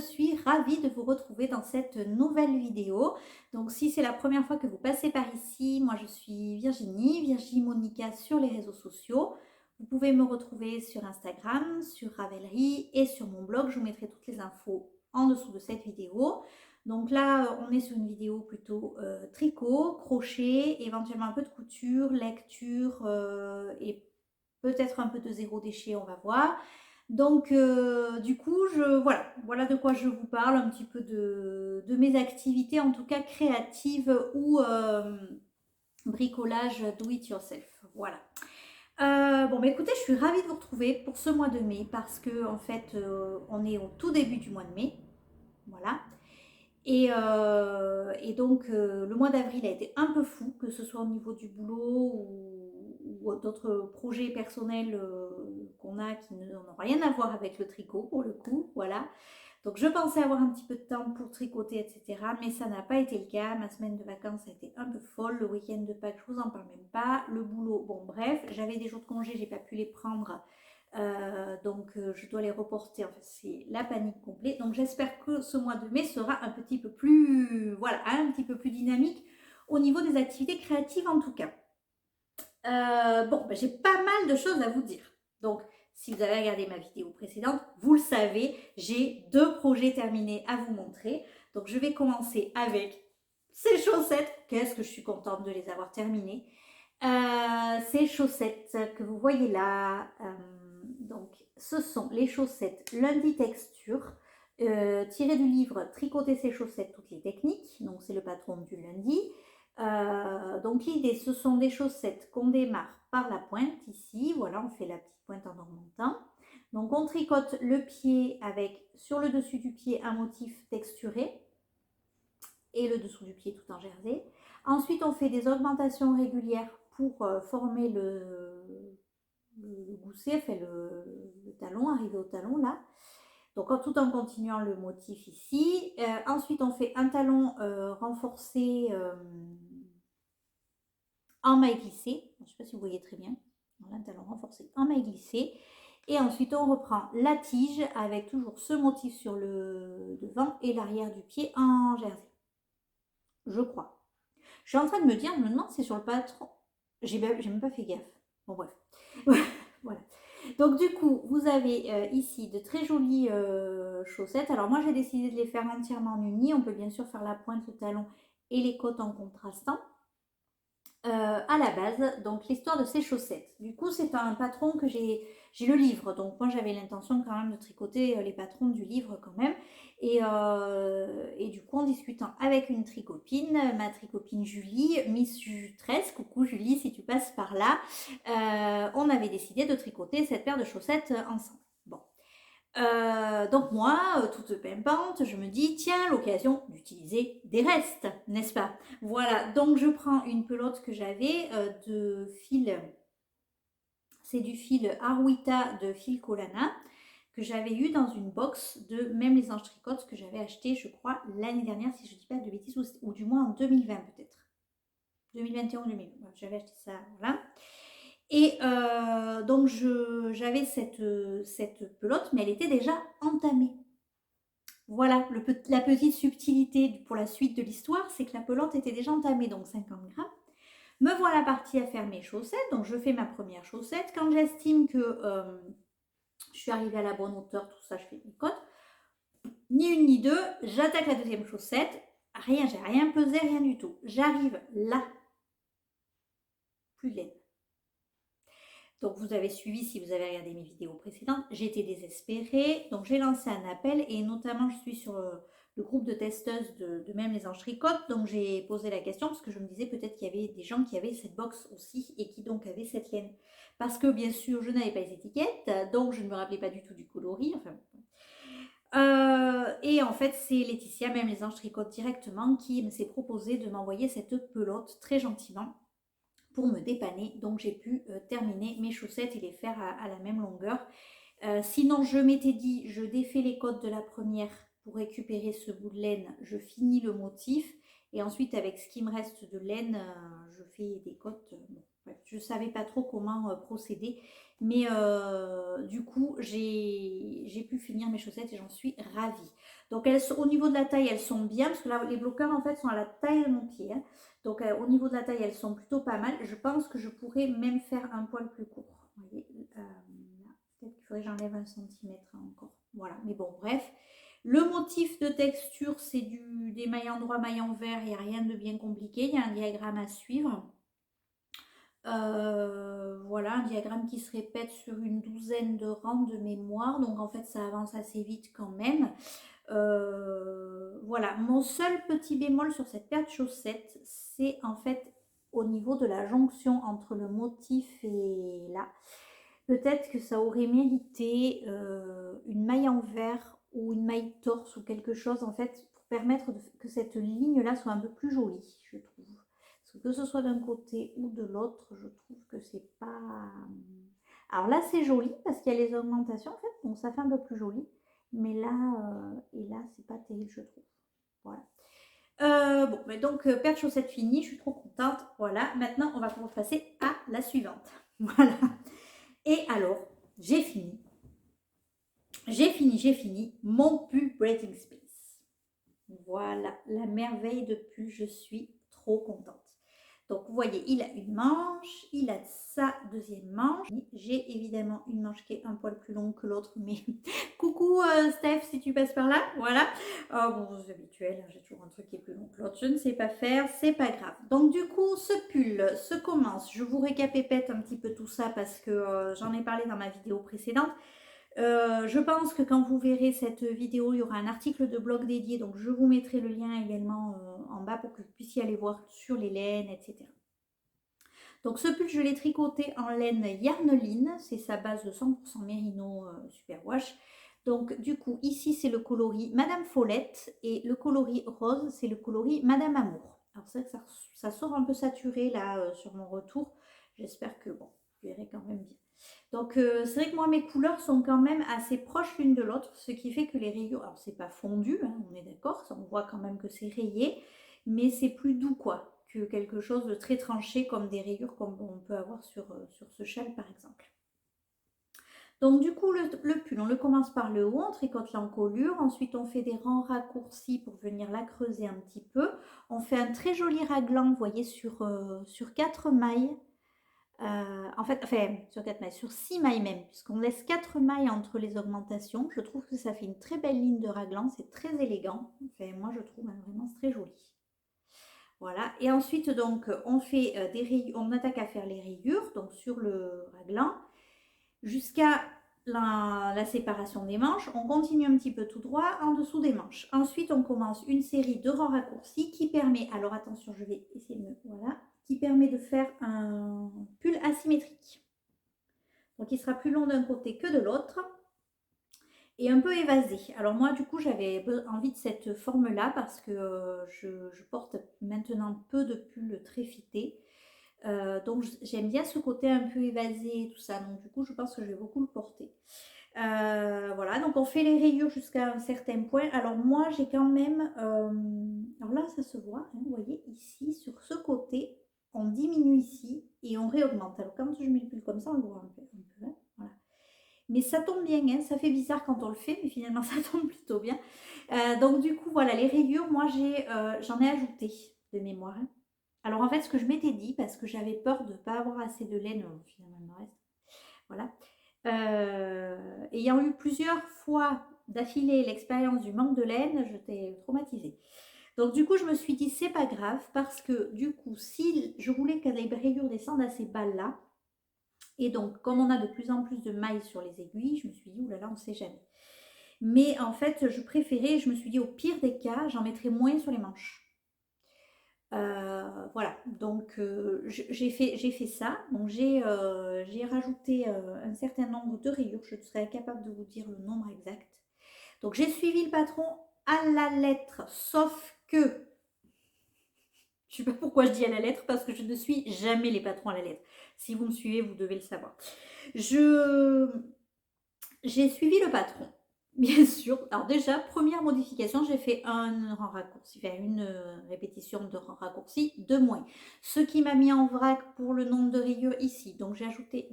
suis ravie de vous retrouver dans cette nouvelle vidéo. Donc si c'est la première fois que vous passez par ici, moi je suis Virginie Monica sur les réseaux sociaux. Vous pouvez me retrouver sur Instagram, sur Ravelry et sur mon blog. Je vous mettrai toutes les infos en dessous de cette vidéo. Donc là, on est sur une vidéo plutôt tricot, crochet, éventuellement un peu de couture, lecture et peut-être un peu de zéro déchet, on va voir. Donc, du coup, voilà de quoi je vous parle, un petit peu de mes activités, en tout cas créatives ou bricolage do it yourself. Voilà. Bon, bah écoutez, je suis ravie de vous retrouver pour ce mois de mai parce que, en fait, on est au tout début du mois de mai. Voilà. Et donc, le mois d'avril a été un peu fou, que ce soit au niveau du boulot ou d'autres projets personnels qu'on a qui n'ont rien à voir avec le tricot pour le coup. Voilà. Donc, je pensais avoir un petit peu de temps pour tricoter, etc. Mais ça n'a pas été le cas. Ma semaine de vacances a été un peu folle. Le week-end de Pâques, je vous en parle même pas. Le boulot, bon, bref, j'avais des jours de congé, j'ai pas pu les prendre. Donc je dois les reporter, en fait c'est la panique complète. Donc j'espère que ce mois de mai sera un petit peu plus, voilà, un petit peu plus dynamique au niveau des activités créatives en tout cas. Bon, ben, j'ai pas mal de choses à vous dire. Donc si vous avez regardé ma vidéo précédente, vous le savez, j'ai 2 projets terminés à vous montrer. Donc je vais commencer avec ces chaussettes. Qu'est-ce que je suis contente de les avoir terminées. Ces chaussettes que vous voyez là, donc ce sont les chaussettes Lundi Texture, tirées du livre Tricoter ses chaussettes, toutes les techniques. Donc c'est le patron du lundi. Donc l'idée, ce sont des chaussettes qu'on démarre par la pointe ici. Voilà, on fait la petite pointe en remontant. Donc on tricote le pied avec sur le dessus du pied un motif texturé et le dessous du pied tout en jersey. Ensuite, on fait des augmentations régulières pour former le gousset, enfin le talon, arriver au talon là. Donc tout en continuant le motif ici. Ensuite, on fait un talon renforcé en maille glissée. Je ne sais pas si vous voyez très bien. Voilà, un talon renforcé en maille glissée. Et ensuite, on reprend la tige avec toujours ce motif sur le devant et l'arrière du pied en jersey. Je crois. Je suis en train de me dire, je me demande si c'est sur le patron. J'ai même pas fait gaffe. Bon, bref. Voilà. Donc, du coup, vous avez ici de très jolies chaussettes. Alors, moi, j'ai décidé de les faire entièrement en uni. On peut bien sûr faire la pointe, le talon et les côtes en contrastant. À la base, donc l'histoire de ces chaussettes. Du coup, c'est un patron que j'ai le livre, donc moi j'avais l'intention quand même de tricoter les patrons du livre quand même. Et du coup, en discutant avec une tricopine, ma tricopine Julie, Miss Jutresse, coucou Julie si tu passes par là, on avait décidé de tricoter cette paire de chaussettes ensemble. Bon. Donc moi, toute pimpante, je me dis, tiens, l'occasion d'utiliser des restes, n'est-ce pas? Voilà, donc je prends une pelote que j'avais de fil, c'est du fil Arwita de fil Colana, que j'avais eu dans une box de Même les Anges Tricotent, que j'avais acheté, je crois, l'année dernière, si je ne dis pas de bêtises, ou du moins en 2020 peut-être. 2021 ou 2020, j'avais acheté ça, voilà. Et donc j'avais cette pelote, mais elle était déjà entamée. Voilà, la petite subtilité pour la suite de l'histoire, c'est que la pelote était déjà entamée, donc 50 grammes. Me voilà partie à faire mes chaussettes, donc je fais ma première chaussette. Quand j'estime que je suis arrivée à la bonne hauteur, tout ça, je fais mes côtes. Ni une ni deux, j'attaque la deuxième chaussette. Rien, j'ai rien pesé, rien du tout. J'arrive là. Plus de laine. Donc vous avez suivi si vous avez regardé mes vidéos précédentes. J'étais désespérée, donc j'ai lancé un appel et notamment je suis sur le groupe de testeuses de Même les Anges Tricotent. Donc j'ai posé la question parce que je me disais peut-être qu'il y avait des gens qui avaient cette box aussi et qui donc avaient cette laine. Parce que bien sûr je n'avais pas les étiquettes, donc je ne me rappelais pas du tout du coloris. Enfin, et en fait c'est Laetitia, Même les Anges Tricotent directement, qui s'est proposé de m'envoyer cette pelote très gentiment pour me dépanner. Donc j'ai pu terminer mes chaussettes et les faire à la même longueur. Sinon je m'étais dit, je défais les côtes de la première pour récupérer ce bout de laine, je finis le motif Et ensuite, avec ce qui me reste de laine, je fais des cottes. Bon, bref, je ne savais pas trop comment procéder. Mais du coup, j'ai pu finir mes chaussettes et j'en suis ravie. Donc, au niveau de la taille, elles sont bien. Parce que là, les bloqueurs, en fait, sont à la taille de mon pied. Hein. Donc, au niveau de la taille, elles sont plutôt pas mal. Je pense que je pourrais même faire un poil plus court. Vous voyez, peut-être qu'il faudrait que j'enlève 1 centimètre encore. Voilà, mais bon, bref. Le motif de texture, c'est des mailles endroits, mailles envers. Il n'y a rien de bien compliqué. Il y a un diagramme à suivre. Voilà, un diagramme qui se répète sur une douzaine de rangs de mémoire. Donc, en fait, ça avance assez vite quand même. Voilà, mon seul petit bémol sur cette paire de chaussettes, c'est en fait au niveau de la jonction entre le motif et là. Peut-être que ça aurait mérité une maille en verre ou une maille torse ou quelque chose en fait pour permettre que cette ligne-là soit un peu plus jolie, je trouve. Parce que ce soit d'un côté ou de l'autre, je trouve que c'est pas... Alors là, c'est joli parce qu'il y a les augmentations en fait, donc ça fait un peu plus joli. Mais là, et là, c'est pas terrible, je trouve. Voilà. Bon, mais donc, paire de chaussettes finie, je suis trop contente. Voilà, maintenant, on va pouvoir passer à la suivante. Voilà. Et alors, j'ai fini. J'ai fini mon pull Breathing Space. Voilà, la merveille de pull, je suis trop contente. Donc, vous voyez, il a une manche, il a sa deuxième manche. J'ai évidemment une manche qui est un poil plus longue que l'autre, mais coucou Steph, si tu passes par là, voilà. Oh, bon, c'est habituel, hein, j'ai toujours un truc qui est plus long que l'autre, je ne sais pas faire, c'est pas grave. Donc, du coup, ce pull se commence. Je vous récapépète un petit peu tout ça parce que j'en ai parlé dans ma vidéo précédente. Je pense que quand vous verrez cette vidéo, il y aura un article de blog dédié, donc je vous mettrai le lien également en bas pour que vous puissiez aller voir sur les laines, etc. Donc ce pull, je l'ai tricoté en laine Yarneline, c'est sa base de 100% Mérino Superwash. Donc du coup, ici c'est le coloris Madame Follette et le coloris rose, c'est le coloris Madame Amour. Alors c'est vrai que ça sort un peu saturé là sur mon retour, j'espère que bon, vous verrez quand même bien. Donc c'est vrai que moi mes couleurs sont quand même assez proches l'une de l'autre, ce qui fait que les rayures, alors c'est pas fondu, hein, on est d'accord, on voit quand même que c'est rayé, mais c'est plus doux quoi, que quelque chose de très tranché comme des rayures comme on peut avoir sur ce châle par exemple. Donc du coup le pull, on le commence par le haut, on tricote l'encolure, ensuite on fait des rangs raccourcis pour venir la creuser un petit peu. On fait un très joli raglan, vous voyez, sur 4 mailles. Enfin, sur 4 mailles, sur 6 mailles même, puisqu'on laisse 4 mailles entre les augmentations. Je trouve que ça fait une très belle ligne de raglan, c'est très élégant. Enfin, moi, je trouve vraiment très joli. Voilà, et ensuite, donc, on fait des rayures, on attaque à faire les rayures, donc sur le raglan, jusqu'à la séparation des manches. On continue un petit peu tout droit en dessous des manches. Ensuite, on commence une série de rangs raccourcis qui permet, alors attention, je vais essayer de me... Voilà, qui permet de faire un pull asymétrique. Donc, il sera plus long d'un côté que de l'autre et un peu évasé. Alors moi, du coup, j'avais envie de cette forme-là parce que je porte maintenant peu de pulls très fités. Donc, j'aime bien ce côté un peu évasé et tout ça. Donc, du coup, je pense que je vais beaucoup le porter. Voilà, donc on fait les rayures jusqu'à un certain point. Alors moi, j'ai quand même... alors là, ça se voit, hein, vous voyez, ici, sur ce côté, on diminue ici et on réaugmente. Alors quand je mets le pull comme ça, on le voit un peu hein, voilà. Mais ça tombe bien, hein, ça fait bizarre quand on le fait, mais finalement, ça tombe plutôt bien. Donc du coup, voilà, les rayures, moi, j'en ai ajouté de mémoire. Hein. Alors en fait, ce que je m'étais dit, parce que j'avais peur de ne pas avoir assez de laine, finalement, il me reste. Voilà. Ayant eu plusieurs fois d'affilée l'expérience du manque de laine, j'étais traumatisée. Donc du coup, je me suis dit, c'est pas grave, parce que du coup, si je voulais que les rayures descendent assez bas là, et donc comme on a de plus en plus de mailles sur les aiguilles, je me suis dit, oulala, on ne sait jamais. Mais en fait, je préférais, je me suis dit, au pire des cas, j'en mettrais moins sur les manches. Voilà, donc j'ai fait ça. Donc j'ai rajouté un certain nombre de rayures. Je serais incapable de vous dire le nombre exact. Donc j'ai suivi le patron à la lettre, sauf que je ne sais pas pourquoi je dis à la lettre, parce que je ne suis jamais les patrons à la lettre. Si vous me suivez, vous devez le savoir. J'ai suivi le patron. Bien sûr. Alors déjà, première modification, j'ai fait un rang raccourci, enfin une répétition de rang raccourci de moins. Ce qui m'a mis en vrac pour le nombre de rayures ici. Donc j'ai ajouté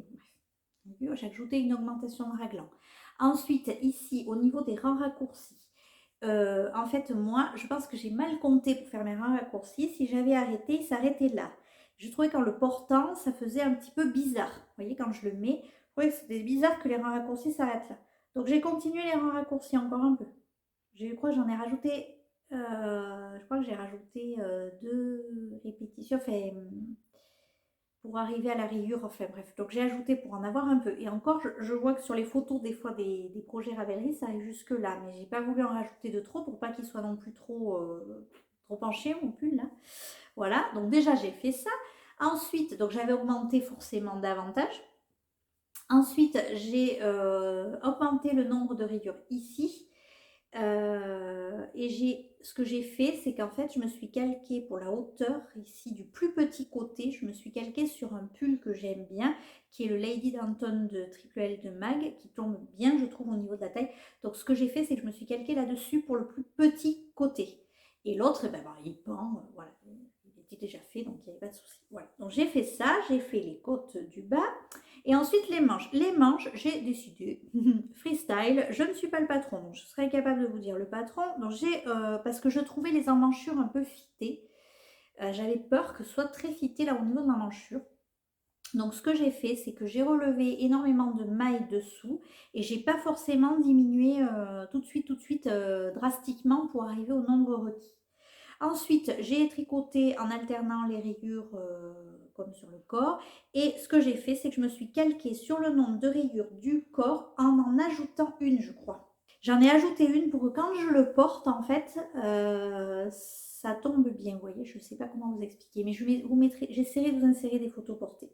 une augmentation de raglan. Ensuite, ici, au niveau des rangs raccourcis, en fait, moi, je pense que j'ai mal compté pour faire mes rangs raccourcis. Si j'avais arrêté, il s'arrêtait là. Je trouvais qu'en le portant, ça faisait un petit peu bizarre. Vous voyez, quand je le mets, je trouvais que c'était bizarre que les rangs raccourcis s'arrêtent là. Donc j'ai continué les rangs raccourcis encore un peu. Je crois que j'en ai rajouté, je crois que j'ai rajouté 2 répétitions, enfin, pour arriver à la rayure, enfin bref. Donc j'ai ajouté pour en avoir un peu. Et encore, je vois que sur les photos, des fois, des projets Ravelry, ça arrive jusque là. Mais j'ai pas voulu en rajouter de trop pour pas qu'il soit non plus trop penché, mon pull, là. Voilà, donc déjà j'ai fait ça. Ensuite, donc j'avais augmenté forcément davantage. Ensuite, j'ai augmenté le nombre de rayures ici. Et ce que j'ai fait, c'est qu'en fait, je me suis calquée pour la hauteur ici du plus petit côté. Je me suis calquée sur un pull que j'aime bien, qui est le Lady Danton de Triple L de Mag, qui tombe bien, je trouve, au niveau de la taille. Donc, ce que j'ai fait, c'est que je me suis calquée là-dessus pour le plus petit côté. Et l'autre, ben, il pend, voilà, il était déjà fait, donc il n'y avait pas de souci. Voilà. Donc, j'ai fait ça, j'ai fait les côtes du bas. Et ensuite, les manches. Les manches, j'ai décidé, freestyle, je ne suis pas le patron, donc je serais capable de vous dire le patron. Donc parce que je trouvais les emmanchures un peu fitées. J'avais peur que ce soit très fité là au niveau de l'emmanchure. Donc ce que j'ai fait, c'est que j'ai relevé énormément de mailles dessous et j'ai pas forcément diminué tout de suite drastiquement pour arriver au nombre requis. Ensuite, j'ai tricoté en alternant les rayures comme sur le corps. Et ce que j'ai fait, c'est que je me suis calquée sur le nombre de rayures du corps en ajoutant une, je crois. J'en ai ajouté une pour que quand je le porte, en fait, ça tombe bien. Vous voyez, je ne sais pas comment vous expliquer, mais j'essaierai de vous insérer des photos portées.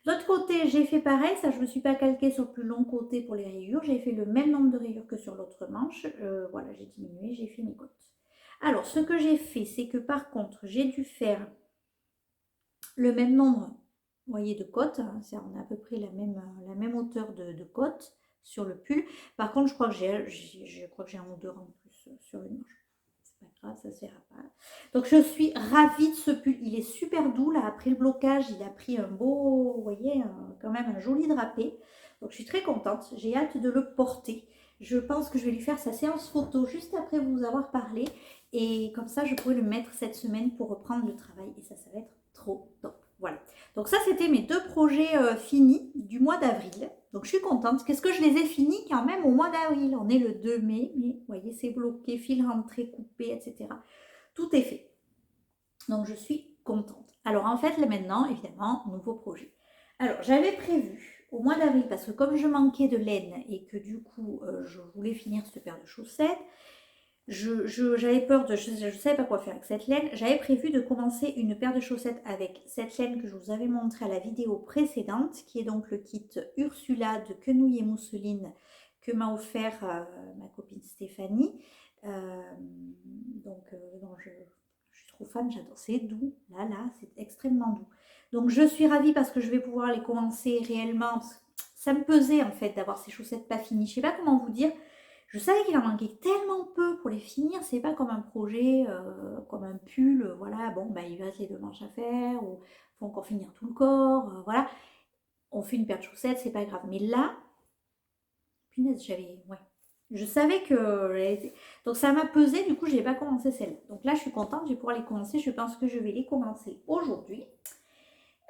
De l'autre côté, j'ai fait pareil, ça je ne me suis pas calquée sur le plus long côté pour les rayures. J'ai fait le même nombre de rayures que sur l'autre manche. Voilà, j'ai diminué, j'ai fait mes côtes. Alors, ce que j'ai fait, c'est que par contre, j'ai dû faire le même nombre, vous voyez, de côtes. On a à peu près la même hauteur de côtes sur le pull. Par contre, je crois que j'ai un ou deux rangs de plus sur une manche. C'est pas grave, ça ne se verra pas. Donc, je suis ravie de ce pull. Il est super doux, là. Après le blocage, il a pris un beau, vous voyez, quand même un joli drapé. Donc, je suis très contente. J'ai hâte de le porter. Je pense que je vais lui faire sa séance photo juste après vous avoir parlé. Et comme ça, je pourrai le mettre cette semaine pour reprendre le travail. Et ça va être trop top. Voilà. Donc ça, c'était mes 2 projets finis du mois d'avril. Donc je suis contente. Qu'est-ce que je les ai finis quand même au mois d'avril? On est le 2 mai, mais vous voyez, c'est bloqué, fil rentré, coupé, etc. Tout est fait. Donc je suis contente. Alors en fait, là maintenant, évidemment, nouveau projet. Alors j'avais prévu au mois d'avril, parce que comme je manquais de laine et que du coup, je voulais finir cette paire de chaussettes, j'avais peur je ne savais pas quoi faire avec cette laine. J'avais prévu de commencer une paire de chaussettes avec cette laine que je vous avais montré à la vidéo précédente, qui est donc le kit Ursula de quenouille et mousseline que m'a offert ma copine Stéphanie. Je suis trop fan, j'adore. C'est doux, là, c'est extrêmement doux. Donc je suis ravie parce que je vais pouvoir les commencer réellement. Ça me pesait en fait d'avoir ces chaussettes pas finies. Je ne sais pas comment vous dire. Je savais qu'il en manquait tellement peu pour les finir. C'est pas comme un projet, comme un pull. Voilà, bon, bah, il reste les 2 manches à faire. Ou il faut encore finir tout le corps. Voilà. On fait une paire de chaussettes, c'est pas grave. Mais là, punaise, ouais. Je savais que. Donc ça m'a pesé, du coup, je n'ai pas commencé celle-là. Donc là, je suis contente, je vais pouvoir les commencer. Je pense que je vais les commencer aujourd'hui.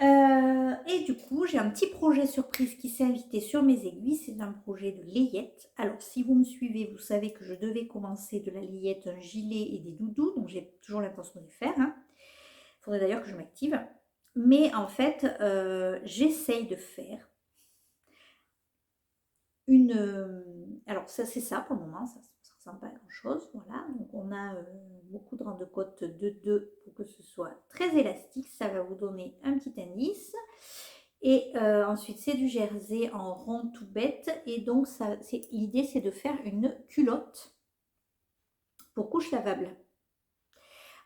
Et du coup, j'ai un petit projet surprise qui s'est invité sur mes aiguilles. C'est un projet de layette. Alors, si vous me suivez, vous savez que je devais commencer de la layette, un gilet et des doudous. Donc, j'ai toujours l'intention de le faire. Il faudrait d'ailleurs que je m'active. Mais en fait, j'essaye de faire alors, ça, c'est ça pour le moment. Ça ne ressemble pas à grand-chose. Voilà. Donc, on a beaucoup de rangs de côte de 2 pour que ce soit très élastique. Ça va vous donner un petit indice. Et ensuite, c'est du jersey en rond tout bête. Et donc, l'idée, c'est de faire une culotte pour couche lavable.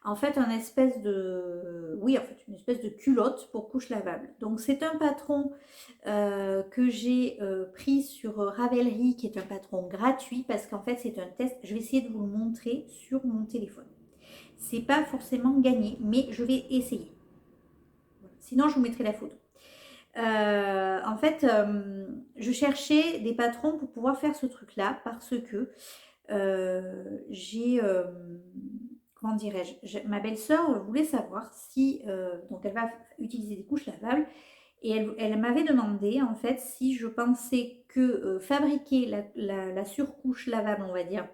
En fait, un espèce de... Oui, en fait, une espèce de culotte pour couche lavable. Donc, c'est un patron que j'ai pris sur Ravelry, qui est un patron gratuit, parce qu'en fait, c'est un test. Je vais essayer de vous le montrer sur mon téléphone. C'est pas forcément gagné, mais je vais essayer. Voilà. Sinon, je vous mettrai la photo. En fait, je cherchais des patrons pour pouvoir faire ce truc-là parce que j'ai, comment dirais-je, ma belle-sœur voulait savoir si, donc elle va utiliser des couches lavables et elle m'avait demandé en fait si je pensais que fabriquer la surcouche lavable, on va dire,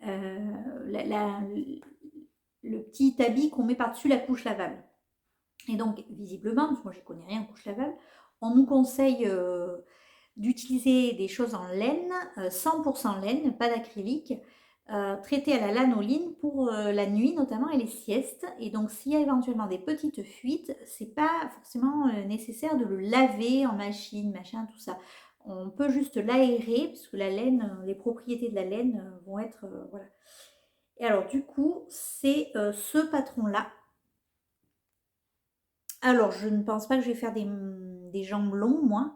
euh, la- la- le petit habit qu'on met par-dessus la couche lavable. Et donc, visiblement, moi je ne connais rien en couche lavable, on nous conseille d'utiliser des choses en laine, 100% laine, pas d'acrylique, traitées à la lanoline pour la nuit notamment et les siestes. Et donc, s'il y a éventuellement des petites fuites, c'est pas forcément nécessaire de le laver en machine, machin, tout ça. On peut juste l'aérer, puisque la laine, les propriétés de la laine vont être. Voilà. Et alors, du coup, c'est ce patron-là. Alors, je ne pense pas que je vais faire des jambes longs, moi.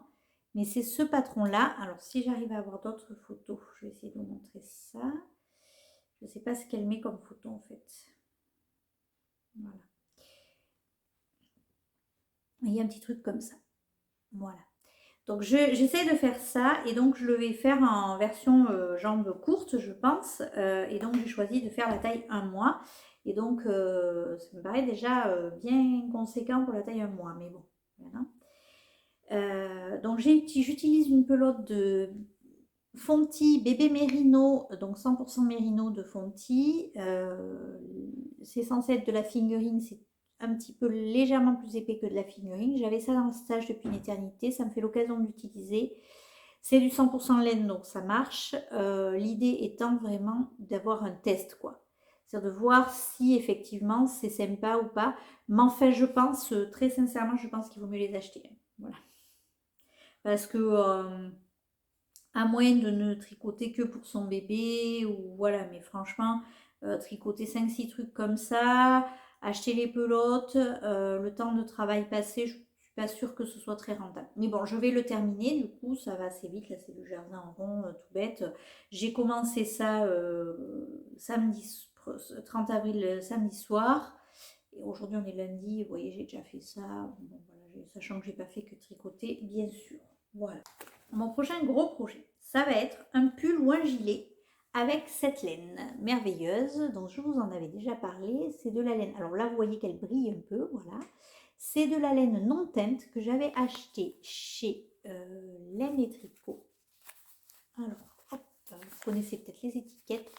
Mais c'est ce patron-là. Alors, si j'arrive à avoir d'autres photos, je vais essayer de vous montrer ça. Je ne sais pas ce qu'elle met comme photo, en fait. Voilà. Il y a un petit truc comme ça. Voilà. Donc, j'essaie de faire ça. Et donc, je le vais faire en version jambes courtes, je pense. Et donc, j'ai choisi de faire la taille 1 mois. Et donc, ça me paraît déjà bien conséquent pour la taille 1 mois. Mais bon, voilà. Donc j'utilise une pelote de Fonti bébé mérino, donc 100% mérino de Fonti. C'est censé être de la fingering, c'est un petit peu légèrement plus épais que de la fingering. J'avais ça dans le stage depuis une éternité, ça me fait l'occasion de l'utiliser. C'est du 100% laine, donc ça marche. L'idée étant vraiment d'avoir un test, quoi. C'est-à-dire de voir si effectivement c'est sympa ou pas. Mais enfin, je pense, très sincèrement, je pense qu'il vaut mieux les acheter. Voilà. Parce que à moins de ne tricoter que pour son bébé ou voilà, mais franchement, tricoter 5-6 trucs comme ça, acheter les pelotes, le temps de travail passé, je suis pas sûre que ce soit très rentable. Mais bon, je vais le terminer, du coup, ça va assez vite, là c'est le jardin en rond, tout bête. J'ai commencé ça samedi, 30 avril, samedi soir. Et aujourd'hui on est lundi, vous voyez, j'ai déjà fait ça. Bon, voilà, sachant que j'ai pas fait que tricoter, bien sûr. Voilà. Mon prochain gros projet, ça va être un pull ou un gilet avec cette laine merveilleuse dont je vous en avais déjà parlé. C'est de la laine, alors là vous voyez qu'elle brille un peu, voilà. C'est de la laine non teinte que j'avais acheté chez Laine et Tricot. Alors, hop, vous connaissez peut-être les étiquettes.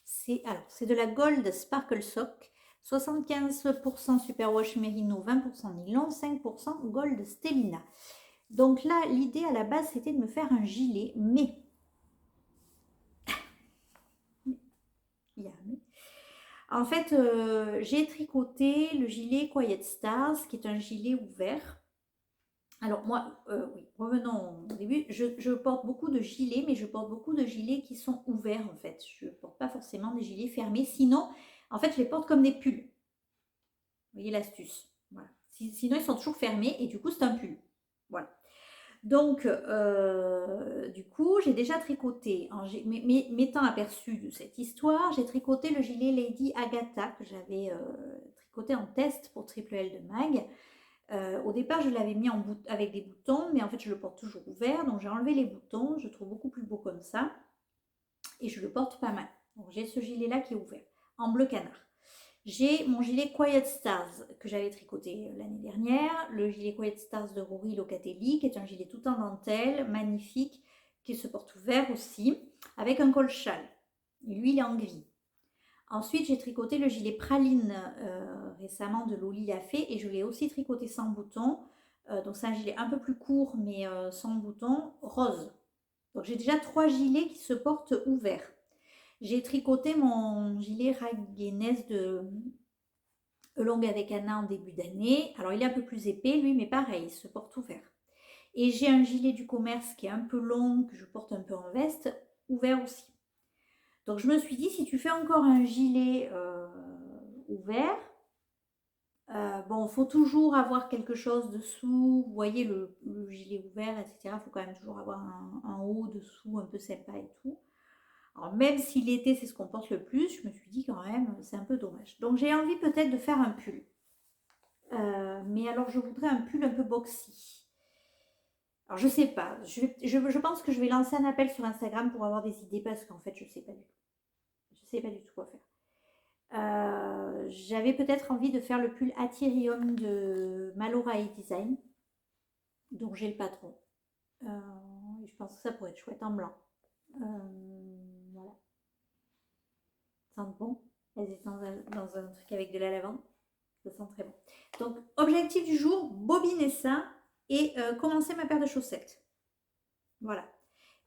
C'est de la Gold Sparkle Sock. 75% Superwash Merino, 20% nylon, 5% Gold Stellina. Donc là, l'idée à la base, c'était de me faire un gilet, mais... Il y a un mais. En fait, j'ai tricoté le gilet Quiet Stars, qui est un gilet ouvert. Alors moi, oui, revenons au début. Je porte beaucoup de gilets, mais je porte beaucoup de gilets qui sont ouverts, en fait. Je ne porte pas forcément des gilets fermés. Sinon, en fait, je les porte comme des pulls. Vous voyez l'astuce. Voilà. Sinon, ils sont toujours fermés, et du coup, c'est un pull. Voilà. Donc, du coup, j'ai déjà tricoté, m'étant aperçu de cette histoire, j'ai tricoté le gilet Lady Agatha que j'avais tricoté en test pour Triple L de Mag. Au départ, je l'avais mis avec des boutons, mais en fait, je le porte toujours ouvert, donc j'ai enlevé les boutons, je trouve beaucoup plus beau comme ça, et je le porte pas mal. Donc, j'ai ce gilet-là qui est ouvert, en bleu canard. J'ai mon gilet Quiet Stars que j'avais tricoté l'année dernière, le gilet Quiet Stars de Rory Locatelli, qui est un gilet tout en dentelle, magnifique, qui se porte ouvert aussi, avec un col châle. Lui, il est en gris. Ensuite, j'ai tricoté le gilet Praline récemment de Loli l'a fait, et je l'ai aussi tricoté sans bouton. Donc c'est un gilet un peu plus court, mais sans bouton, rose. Donc j'ai déjà 3 gilets qui se portent ouverts. J'ai tricoté mon gilet Raguenès de longue avec Anna en début d'année. Alors il est un peu plus épais lui, mais pareil, il se porte ouvert. Et j'ai un gilet du commerce qui est un peu long, que je porte un peu en veste, ouvert aussi. Donc je me suis dit, si tu fais encore un gilet ouvert. Bon, il faut toujours avoir quelque chose dessous. Vous voyez le gilet ouvert, etc. Il faut quand même toujours avoir un haut dessous un peu sympa et tout. Alors même si l'été c'est ce qu'on porte le plus, je me suis dit quand même c'est un peu dommage. Donc j'ai envie peut-être de faire un pull. Mais alors je voudrais un pull un peu boxy. Alors je sais pas, je pense que je vais lancer un appel sur Instagram pour avoir des idées parce qu'en fait je sais pas du tout. Je sais pas du tout quoi faire. J'avais peut-être envie de faire le pull Atherium de Malorai Design, dont j'ai le patron. Je pense que ça pourrait être chouette en blanc. Voilà. Ça sent bon. Elles étaient dans un truc avec de la lavande. Ça sent très bon. Donc, objectif du jour, bobiner ça et commencer ma paire de chaussettes. Voilà.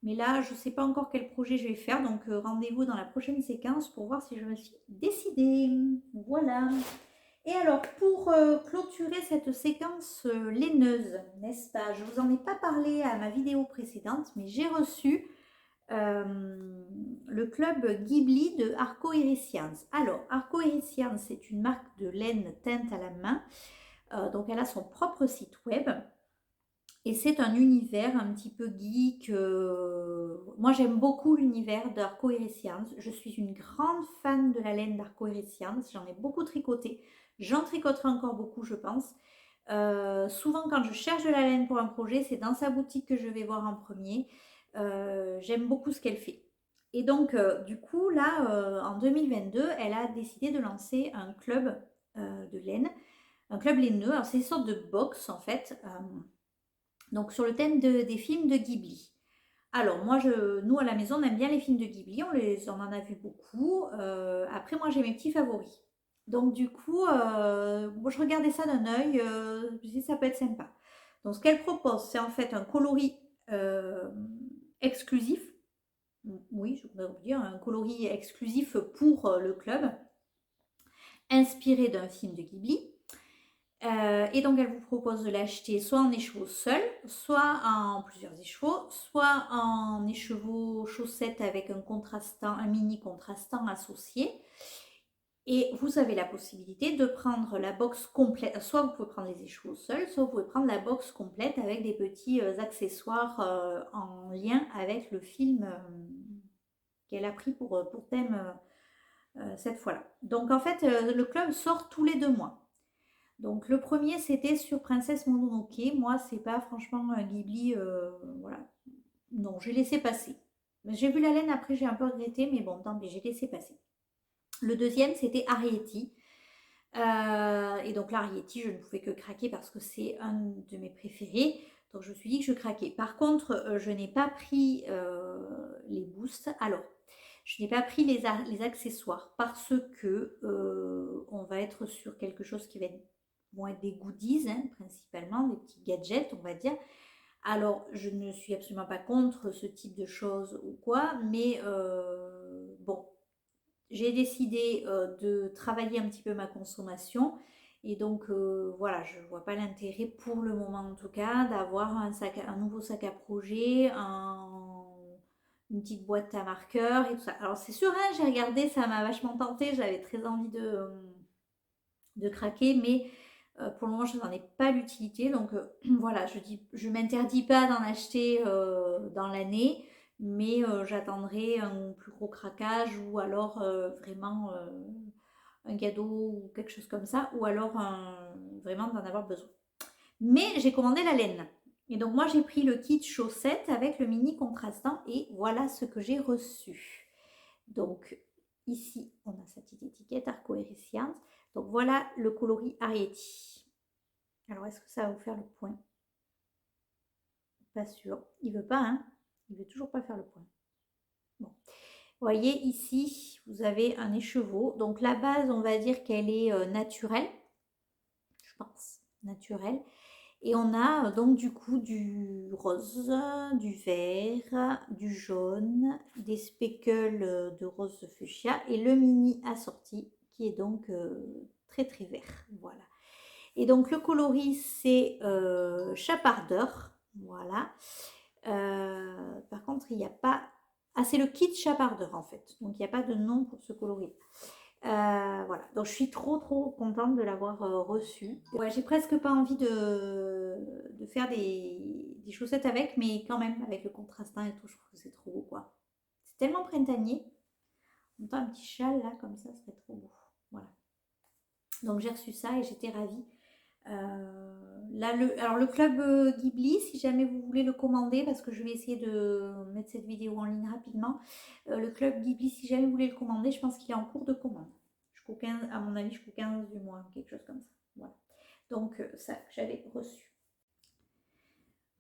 Mais là, je ne sais pas encore quel projet je vais faire. Donc, rendez-vous dans la prochaine séquence pour voir si je me suis décidée. Voilà. Et alors, pour clôturer cette séquence laineuse, n'est-ce pas? Je ne vous en ai pas parlé à ma vidéo précédente, mais j'ai reçu le club Ghibli de Arco Iris. Alors, Arco Iris, c'est une marque de laine teinte à la main. Donc, elle a son propre site web. Et c'est un univers un petit peu geek. Moi, j'aime beaucoup l'univers d'Arco Iris. Je suis une grande fan de la laine d'Arco Iris. J'en ai beaucoup tricoté. J'en tricoterai encore beaucoup, je pense. Souvent, quand je cherche de la laine pour un projet, c'est dans sa boutique que je vais voir en premier. J'aime beaucoup ce qu'elle fait. Et donc, du coup, là, en 2022, elle a décidé de lancer un club de laine, un club laineux. Alors, c'est une sorte de box, en fait, donc sur le thème des films de Ghibli. Alors, nous, à la maison, on aime bien les films de Ghibli, on en a vu beaucoup. Après, moi, j'ai mes petits favoris. Donc, du coup, moi, je regardais ça d'un œil, je me disais, ça peut être sympa. Donc, ce qu'elle propose, c'est en fait un coloris exclusif. Oui, je voudrais vous dire, un coloris exclusif pour le club, inspiré d'un film de Ghibli. Et donc, elle vous propose de l'acheter soit en écheveau seul, soit en plusieurs écheveaux, soit en écheveau chaussette avec un mini contrastant associé. Et vous avez la possibilité de prendre la box complète, soit vous pouvez prendre les écheveaux seuls, soit vous pouvez prendre la box complète avec des petits accessoires en lien avec le film qu'elle a pris pour thème cette fois-là. Donc en fait, le club sort tous les 2 mois. Donc le premier c'était sur Princesse Mononoke. Moi c'est pas franchement un Ghibli, voilà. Non, j'ai laissé passer. J'ai vu la laine après, j'ai un peu regretté, mais bon, tant pis, j'ai laissé passer. Le deuxième c'était Arrietty. Et donc l'Ariety, je ne pouvais que craquer parce que c'est un de mes préférés. Donc je me suis dit que je craquais. Par contre, je n'ai pas pris les boosts. Alors, je n'ai pas pris les accessoires parce que on va être sur quelque chose qui vont être des goodies, hein, principalement, des petits gadgets, on va dire. Alors, je ne suis absolument pas contre ce type de choses ou quoi, mais bon, j'ai décidé de travailler un petit peu ma consommation. Et donc, voilà, je ne vois pas l'intérêt pour le moment en tout cas d'avoir un nouveau sac à projet, une petite boîte à marqueurs et tout ça. Alors, c'est sûr, hein, j'ai regardé, ça m'a vachement tenté, j'avais très envie de craquer, mais pour le moment, je n'en ai pas l'utilité. Donc, voilà, je ne m'interdis pas d'en acheter dans l'année, mais j'attendrai un plus gros craquage ou alors vraiment un cadeau ou quelque chose comme ça, ou alors vraiment d'en avoir besoin. Mais j'ai commandé la laine. Et donc moi j'ai pris le kit chaussettes avec le mini contrastant et voilà ce que j'ai reçu. Donc ici on a sa petite étiquette Arco Iris. Donc voilà le coloris Arrietty. Alors est-ce que ça va vous faire le point? Pas sûr. Il veut pas, hein? Il veut toujours pas faire le point. Bon. Vous voyez ici, vous avez un écheveau. Donc la base, on va dire qu'elle est naturelle. Je pense, naturelle. Et on a donc du coup du rose, du vert, du jaune, des speckles de rose fuchsia et le mini assorti qui est donc très très vert. Voilà. Et donc le coloris c'est chapardeur. Voilà. Par contre il n'y a pas... Ah c'est le kit chapardeur en fait. Donc il n'y a pas de nom pour ce coloris. Voilà, donc je suis trop contente de l'avoir reçu. Ouais, j'ai presque pas envie de faire des chaussettes avec, mais quand même, avec le contrastant et tout, je trouve que c'est trop beau, quoi. C'est tellement printanier. En même temps, un petit châle, là, comme ça serait trop beau. Voilà. Donc j'ai reçu ça et j'étais ravie. Là, alors le club Ghibli, si jamais vous voulez le commander, parce que je vais essayer de mettre cette vidéo en ligne rapidement. Le club Ghibli, si jamais vous voulez le commander, je pense qu'il est en cours de commande. Jusqu'au 15, à mon avis, jusqu'au 15 du mois, quelque chose comme ça. Voilà. Donc ça, j'avais reçu.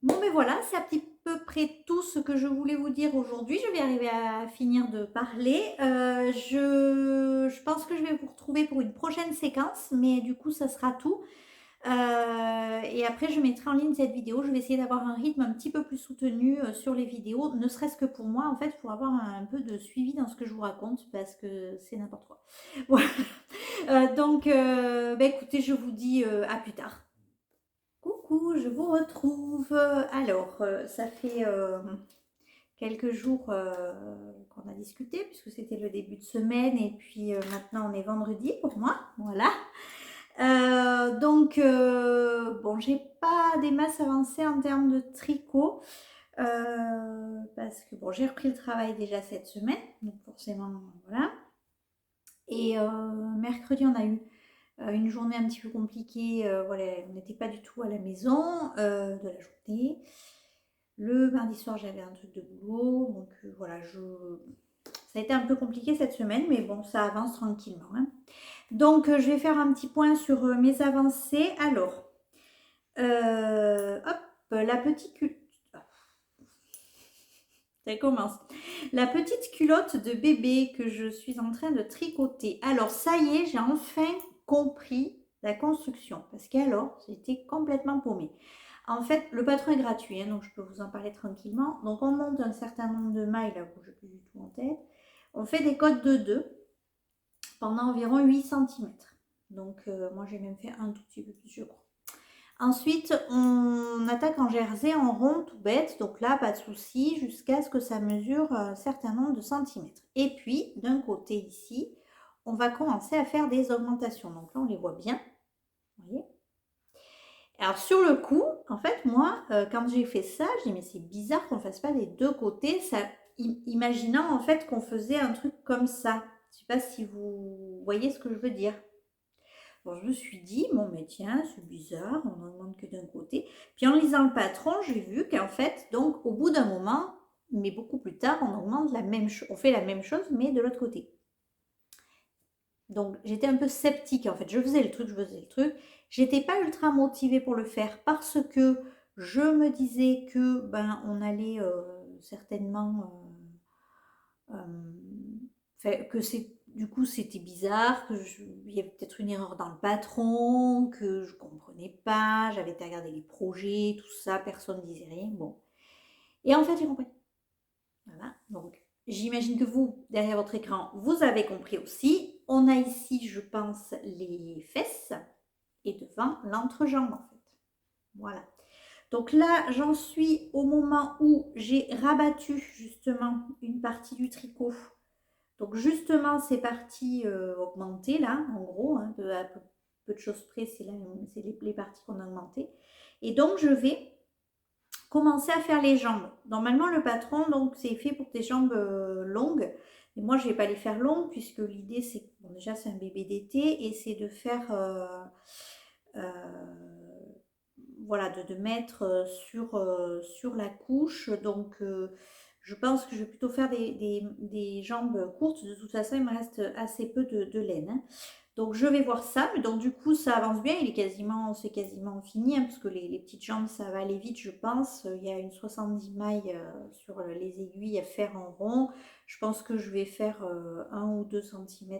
Bon, mais voilà, c'est à peu près tout ce que je voulais vous dire aujourd'hui. Je vais arriver à finir de parler. Je pense que je vais vous retrouver pour une prochaine séquence, mais du coup, ça sera tout. Et après, je mettrai en ligne cette vidéo. Je vais essayer d'avoir un rythme un petit peu plus soutenu sur les vidéos, ne serait-ce que pour moi, en fait, pour avoir un peu de suivi dans ce que je vous raconte, parce que c'est n'importe quoi. Voilà. Donc, bah, écoutez, je vous dis à plus tard. Coucou, je vous retrouve. Alors, ça fait quelques jours qu'on a discuté, puisque c'était le début de semaine, et puis maintenant on est vendredi pour moi, voilà. Donc, bon, j'ai pas des masses avancées en termes de tricot, parce que bon, j'ai repris le travail déjà cette semaine, donc forcément, voilà. Et mercredi, on a eu une journée un petit peu compliquée, voilà, on n'était pas du tout à la maison de la journée. Le mardi soir, j'avais un truc de boulot, donc voilà, ça a été un peu compliqué cette semaine, mais bon, ça avance tranquillement, hein. Donc, je vais faire un petit point sur mes avancées. Alors, hop, la petite culotte. Ça commence. La petite culotte de bébé que je suis en train de tricoter. Alors, ça y est, j'ai enfin compris la construction. Parce qu'alors, j'étais complètement paumée. En fait, le patron est gratuit, hein, donc je peux vous en parler tranquillement. Donc, on monte un certain nombre de mailles, là, que je n'ai plus du tout en tête. On fait des côtes de 2 pendant environ 8 cm. Donc, moi, j'ai même fait un tout petit peu plus, je crois. Ensuite, on attaque en jersey en rond tout bête. Donc là, pas de souci, jusqu'à ce que ça mesure un certain nombre de centimètres. Et puis, d'un côté ici, on va commencer à faire des augmentations. Donc là, on les voit bien. Vous voyez ? Alors, sur le coup, en fait, moi, quand j'ai fait ça, je dis, mais c'est bizarre qu'on ne fasse pas des deux côtés. Ça, imaginant, en fait, qu'on faisait un truc comme ça. Je ne sais pas si vous voyez ce que je veux dire. Bon, je me suis dit, bon, mais tiens, c'est bizarre, on n'en demande que d'un côté. Puis en lisant le patron, j'ai vu qu'en fait, donc, au bout d'un moment, mais beaucoup plus tard, on augmente la même chose, on fait la même chose, mais de l'autre côté. Donc, j'étais un peu sceptique, en fait. Je faisais le truc. J'étais pas ultra motivée pour le faire parce que je me disais que, ben, on allait certainement... que c'est du coup c'était bizarre, il y avait peut-être une erreur dans le patron, que je comprenais pas, j'avais été regarder les projets, tout ça, personne ne disait rien. Bon. Et en fait, j'ai compris. Voilà. Donc, j'imagine que vous, derrière votre écran, vous avez compris aussi. On a ici, je pense, les fesses et devant l'entrejambe, en fait. Voilà. Donc là, j'en suis au moment où j'ai rabattu justement une partie du tricot. Donc justement, ces parties augmentées là, en gros, hein, à peu de choses près, c'est les parties qu'on a augmentées. Et donc, je vais commencer à faire les jambes. Normalement, le patron, donc, c'est fait pour des jambes longues. Et moi, je ne vais pas les faire longues puisque l'idée, c'est, bon, déjà, c'est un bébé d'été et c'est de faire, voilà, de mettre sur la couche. Donc, je pense que je vais plutôt faire des jambes courtes. De toute façon, il me reste assez peu de laine, hein. Donc, je vais voir ça. Mais donc, du coup, ça avance bien. C'est quasiment fini, hein, parce que les petites jambes, ça va aller vite, je pense. Il y a une 70 mailles sur les aiguilles à faire en rond. Je pense que je vais faire 1 ou 2 cm,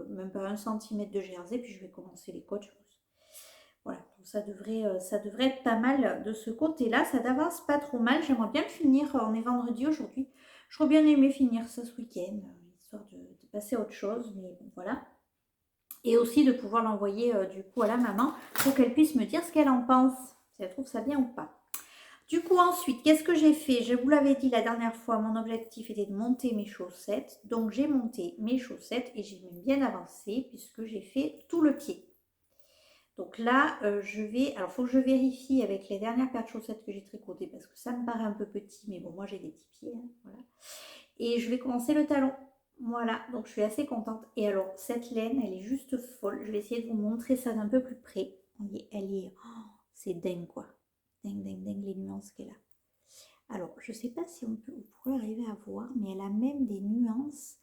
même pas 1 cm de jersey. Puis, je vais commencer les côtes. Voilà, donc ça devrait être pas mal de ce côté-là. Ça n'avance pas trop mal. J'aimerais bien le finir. On est vendredi aujourd'hui. J'aurais bien aimé finir ça ce week-end, histoire de passer à autre chose. Mais bon, voilà. Et aussi de pouvoir l'envoyer du coup à la maman pour qu'elle puisse me dire ce qu'elle en pense, si elle trouve ça bien ou pas. Du coup, ensuite, qu'est-ce que j'ai fait? Je vous l'avais dit la dernière fois, mon objectif était de monter mes chaussettes. Donc, j'ai monté mes chaussettes et j'ai même bien avancé puisque j'ai fait tout le pied. Donc là, je vais... Alors, il faut que je vérifie avec les dernières paires de chaussettes que j'ai tricotées parce que ça me paraît un peu petit. Mais bon, moi, j'ai des petits pieds. Hein, voilà. Et je vais commencer le talon. Voilà, donc je suis assez contente. Et alors, cette laine, elle est juste folle. Je vais essayer de vous montrer ça d'un peu plus près. Elle est... oh, c'est dingue, quoi. Dingue, dingue, dingue, les nuances qu'elle a. Alors, je ne sais pas si vous pourrez arriver à voir, mais elle a même des nuances,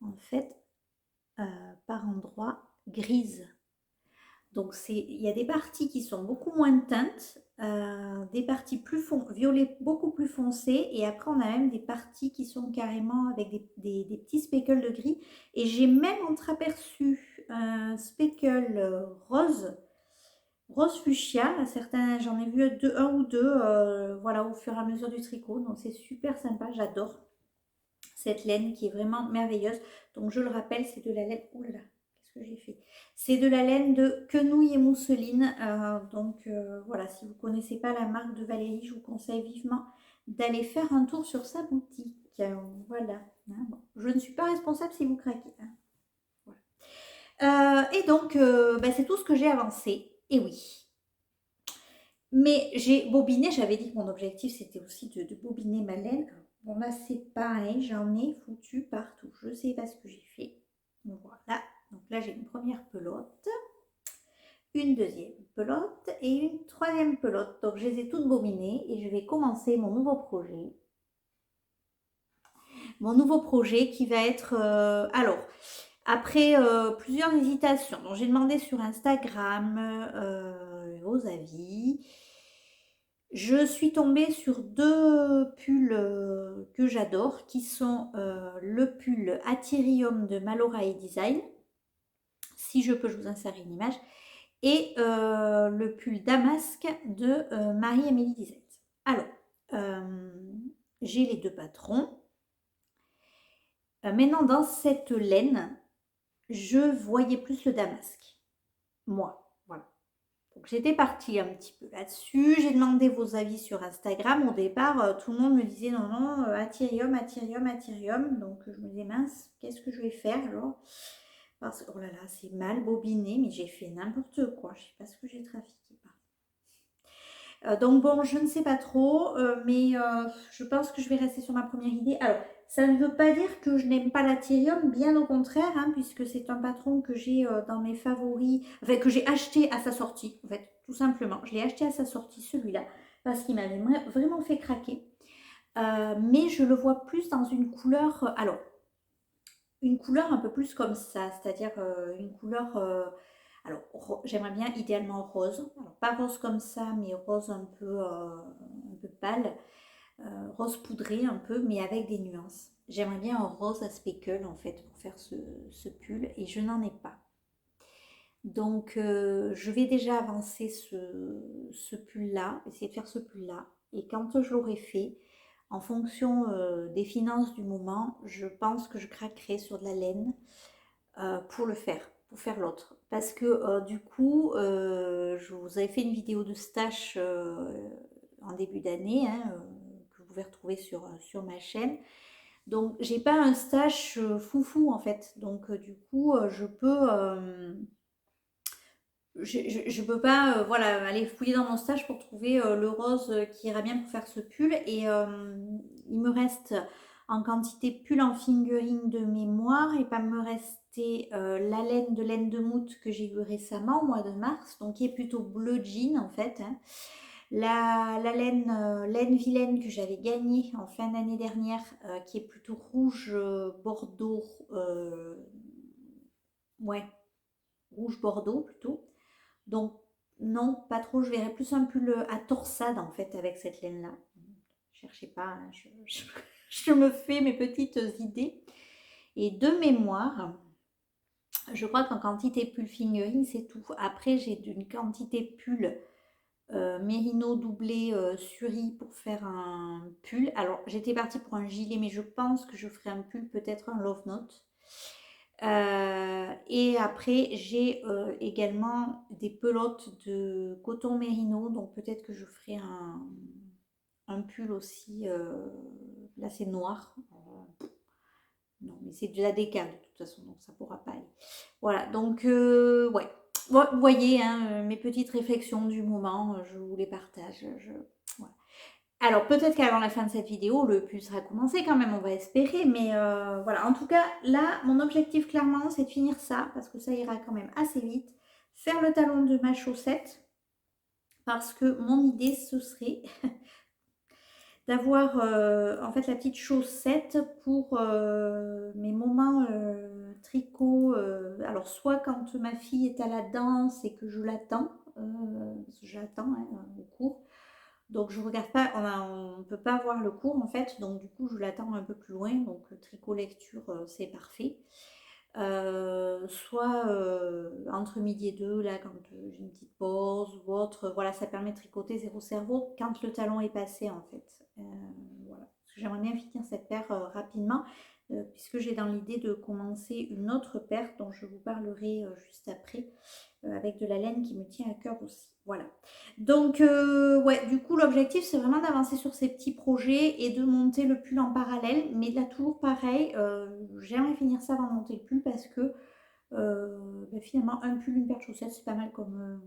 en fait, par endroits grises. Donc, il y a des parties qui sont beaucoup moins teintes, des parties violet beaucoup plus foncées, et après, on a même des parties qui sont carrément avec des petits speckles de gris. Et j'ai même entreaperçu un speckle rose fuchsia. Certains, j'en ai vu un ou deux, voilà, au fur et à mesure du tricot. Donc, c'est super sympa, j'adore cette laine qui est vraiment merveilleuse. Donc, je le rappelle, c'est de la laine... Ouh là là, qu'est-ce que j'ai fait? C'est de la laine de Quenouille et Mousseline. Voilà, si vous ne connaissez pas la marque de Valérie, je vous conseille vivement d'aller faire un tour sur sa boutique. Voilà. Hein, bon. Je ne suis pas responsable si vous craquez. Hein. Voilà. Et donc, c'est tout ce que j'ai avancé. Et oui. Mais j'ai bobiné, j'avais dit que mon objectif c'était aussi de bobiner ma laine. Bon là c'est pareil, j'en ai foutu partout. Je ne sais pas ce que j'ai fait. Voilà, donc là j'ai une première pelote, une deuxième pelote et une troisième pelote. Donc je les ai toutes bobinées et je vais commencer mon nouveau projet. Mon nouveau projet qui va être... alors, après plusieurs hésitations, donc j'ai demandé sur Instagram vos avis. Je suis tombée sur deux pulls que j'adore, qui sont le pull Atyrium de Malorae Design, si je peux, je vous insérer une image, et le pull Damasque de Marie-Amélie Design. Alors, j'ai les deux patrons. Maintenant, dans cette laine, je voyais plus le Damasque, moi, voilà. Donc j'étais partie un petit peu là-dessus, j'ai demandé vos avis sur Instagram. Au départ, tout le monde me disait non, non, Atyrium, Atyrium, Atyrium. Donc je me disais mince, qu'est-ce que je vais faire alors? Parce que, oh là là, c'est mal bobiné, mais j'ai fait n'importe quoi. Je ne sais pas ce que j'ai trafiqué. Donc bon, je ne sais pas trop, mais je pense que je vais rester sur ma première idée. Alors, ça ne veut pas dire que je n'aime pas l'Atyrium, bien au contraire, hein, puisque c'est un patron que j'ai dans mes favoris, enfin que j'ai acheté à sa sortie, en fait, tout simplement. Je l'ai acheté à sa sortie, celui-là, parce qu'il m'avait vraiment fait craquer. Mais je le vois plus dans une couleur, alors, une couleur un peu plus comme ça, c'est-à-dire une couleur... alors, j'aimerais bien idéalement rose. Alors, pas rose comme ça, mais rose un peu pâle. Rose poudré un peu, mais avec des nuances. J'aimerais bien un rose à speckle, en fait, pour faire ce pull. Et je n'en ai pas. Donc, je vais déjà avancer ce pull-là. Essayer de faire ce pull-là. Et quand je l'aurai fait, en fonction des finances du moment, je pense que je craquerai sur de la laine pour le faire, pour faire l'autre. Parce que du coup, je vous avais fait une vidéo de stash en début d'année, hein, que vous pouvez retrouver sur ma chaîne. Donc, j'ai pas un stash foufou en fait. Donc, du coup, je peux pas voilà, aller fouiller dans mon stage pour trouver le rose qui ira bien pour faire ce pull. Et il me reste en quantité pull en fingering de mémoire. Il va me rester la laine de Laine de Mout que j'ai eu récemment au mois de mars, donc qui est plutôt bleu jean en fait. Hein. La laine vilaine que j'avais gagnée en fin d'année dernière, qui est plutôt rouge bordeaux, ouais, rouge bordeaux plutôt. Donc, non, pas trop. Je verrais plus un pull à torsade en fait avec cette laine-là. Cherchez pas, hein, je me fais mes petites idées. Et de mémoire, je crois qu'en quantité pull fingering, c'est tout. Après, j'ai une quantité pull mérino doublé suri pour faire un pull. Alors, j'étais partie pour un gilet, mais je pense que je ferai un pull, peut-être un love note. Et après, j'ai également des pelotes de coton mérino, donc peut-être que je ferai un pull aussi, là c'est noir. Non, mais c'est de la décale de toute façon, donc ça pourra pas aller. Voilà, donc ouais. Vous voyez, hein, mes petites réflexions du moment, je vous les partage. Voilà. Alors peut-être qu'avant la fin de cette vidéo, le pull sera commencé quand même, on va espérer. Mais voilà, en tout cas, là, mon objectif clairement, c'est de finir ça, parce que ça ira quand même assez vite. Faire le talon de ma chaussette, parce que mon idée, ce serait d'avoir en fait la petite chaussette pour mes moments tricot. Alors soit quand ma fille est à la danse et que je l'attends, parce que j'attends hein, au cours. Donc je regarde pas, on ne peut pas voir le cours en fait, donc du coup je l'attends un peu plus loin, donc tricot lecture c'est parfait. Soit entre midi et deux, là quand j'ai une petite pause ou autre, voilà, ça permet de tricoter zéro cerveau quand le talon est passé en fait. Voilà. Parce que j'aimerais bien finir cette paire rapidement, puisque j'ai dans l'idée de commencer une autre paire dont je vous parlerai juste après, avec de la laine qui me tient à cœur aussi. Voilà. Donc, ouais, du coup, l'objectif, c'est vraiment d'avancer sur ces petits projets et de monter le pull en parallèle. Mais là, toujours pareil, j'aimerais finir ça avant de monter le pull parce que finalement, un pull, une paire de chaussettes, c'est pas mal comme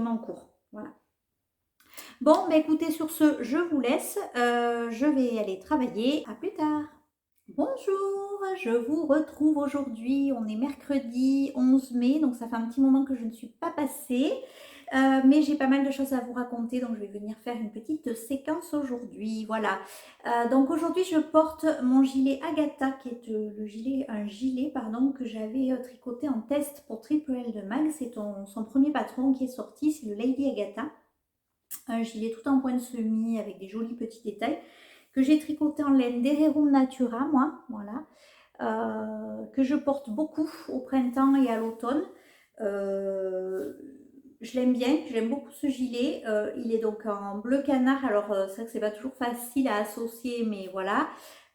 en cours. Voilà. Bon, bah écoutez, sur ce, je vous laisse. Je vais aller travailler. À plus tard. Bonjour, je vous retrouve aujourd'hui. On est mercredi 11 mai, donc ça fait un petit moment que je ne suis pas passée. Mais j'ai pas mal de choses à vous raconter, donc je vais venir faire une petite séquence aujourd'hui. Voilà. Donc aujourd'hui, je porte mon gilet Agatha, qui est un gilet pardon, que j'avais tricoté en test pour Triple L de Mag. C'est son premier patron qui est sorti, c'est le Lady Agatha. Un gilet tout en point de semis avec des jolis petits détails que j'ai tricoté en laine d'Hererum Natura, moi, voilà, que je porte beaucoup au printemps et à l'automne. Je l'aime bien, j'aime beaucoup ce gilet. Il est donc en bleu canard, alors c'est vrai que c'est pas toujours facile à associer, mais voilà.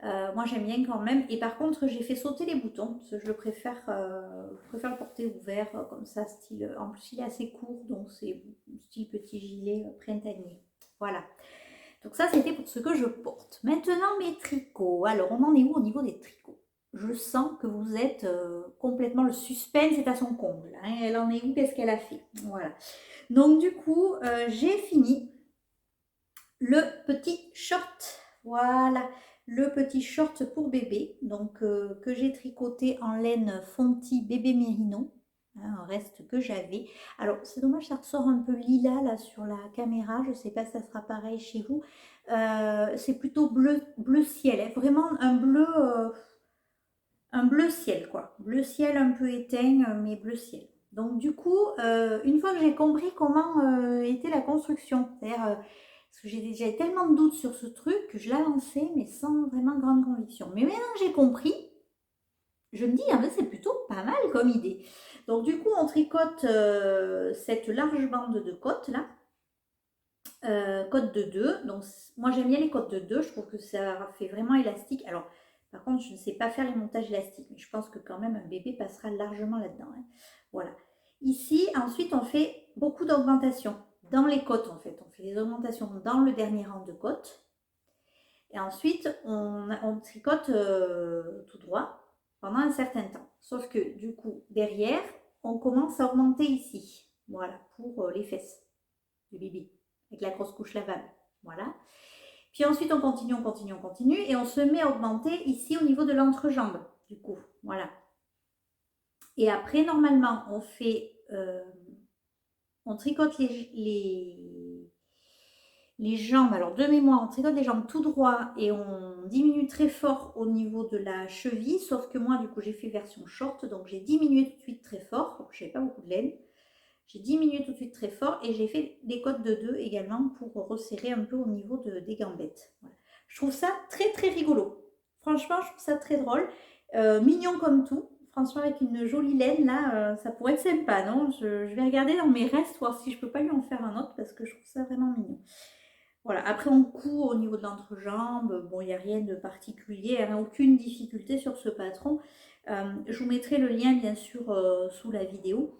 Moi j'aime bien quand même. Et par contre, j'ai fait sauter les boutons, parce que je préfère le porter ouvert, comme ça, style. En plus, il est assez court, donc c'est style petit gilet printanier. Voilà. Donc ça, c'était pour ce que je porte. Maintenant, mes tricots. Alors, on en est où au niveau des tricots? Je sens que vous êtes complètement... Le suspense est à son comble. Hein. Elle en est où? Qu'est-ce qu'elle a fait? Voilà. Donc, du coup, j'ai fini le petit short. Voilà. Le petit short pour bébé. Donc, que j'ai tricoté en laine Fonti bébé mérino. Un reste que j'avais. Alors, c'est dommage, ça ressort un peu lilas là sur la caméra. Je ne sais pas si ça sera pareil chez vous. C'est plutôt bleu, bleu ciel. Hein. Vraiment un bleu ciel, quoi. Bleu ciel un peu éteint, mais bleu ciel. Donc, du coup, une fois que j'ai compris comment était la construction, c'est-à-dire, parce que j'avais tellement de doutes sur ce truc que je l'avançais, mais sans vraiment grande conviction. Mais maintenant que j'ai compris, je me dis, ah ben, c'est plutôt pas mal comme idée. Donc du coup, on tricote cette large bande de côte là, côte de 2. Donc moi j'aime bien les côtes de 2, je trouve que ça fait vraiment élastique. Alors par contre, je ne sais pas faire les montages élastiques, mais je pense que quand même un bébé passera largement là-dedans. Hein. Voilà. Ici, ensuite, on fait beaucoup d'augmentations dans les côtes en fait. On fait des augmentations dans le dernier rang de côte. Et ensuite, on tricote tout droit pendant un certain temps. Sauf que du coup, derrière, on commence à augmenter ici. Voilà, pour les fesses du bébé, avec la grosse couche lavable. Voilà. Puis ensuite, on continue, on continue, on continue. Et on se met à augmenter ici au niveau de l'entrejambe, du coup. Voilà. Et après, normalement, on tricote les jambes, alors de mémoire, on tricote les jambes tout droit et on diminue très fort au niveau de la cheville, sauf que moi, du coup, j'ai fait version short, donc j'ai diminué tout de suite très fort, je n'avais pas beaucoup de laine, j'ai diminué tout de suite très fort et j'ai fait des côtes de 2 également pour resserrer un peu au niveau des gambettes. Voilà. Je trouve ça très très rigolo. Franchement, je trouve ça très drôle, mignon comme tout. Franchement, avec une jolie laine, là, ça pourrait être sympa, non? Je vais regarder dans mes restes, voir si je peux pas lui en faire un autre, parce que je trouve ça vraiment mignon. Voilà, après on coud au niveau de l'entrejambe, bon il n'y a rien de particulier, il n'y a aucune difficulté sur ce patron. Je vous mettrai le lien bien sûr sous la vidéo.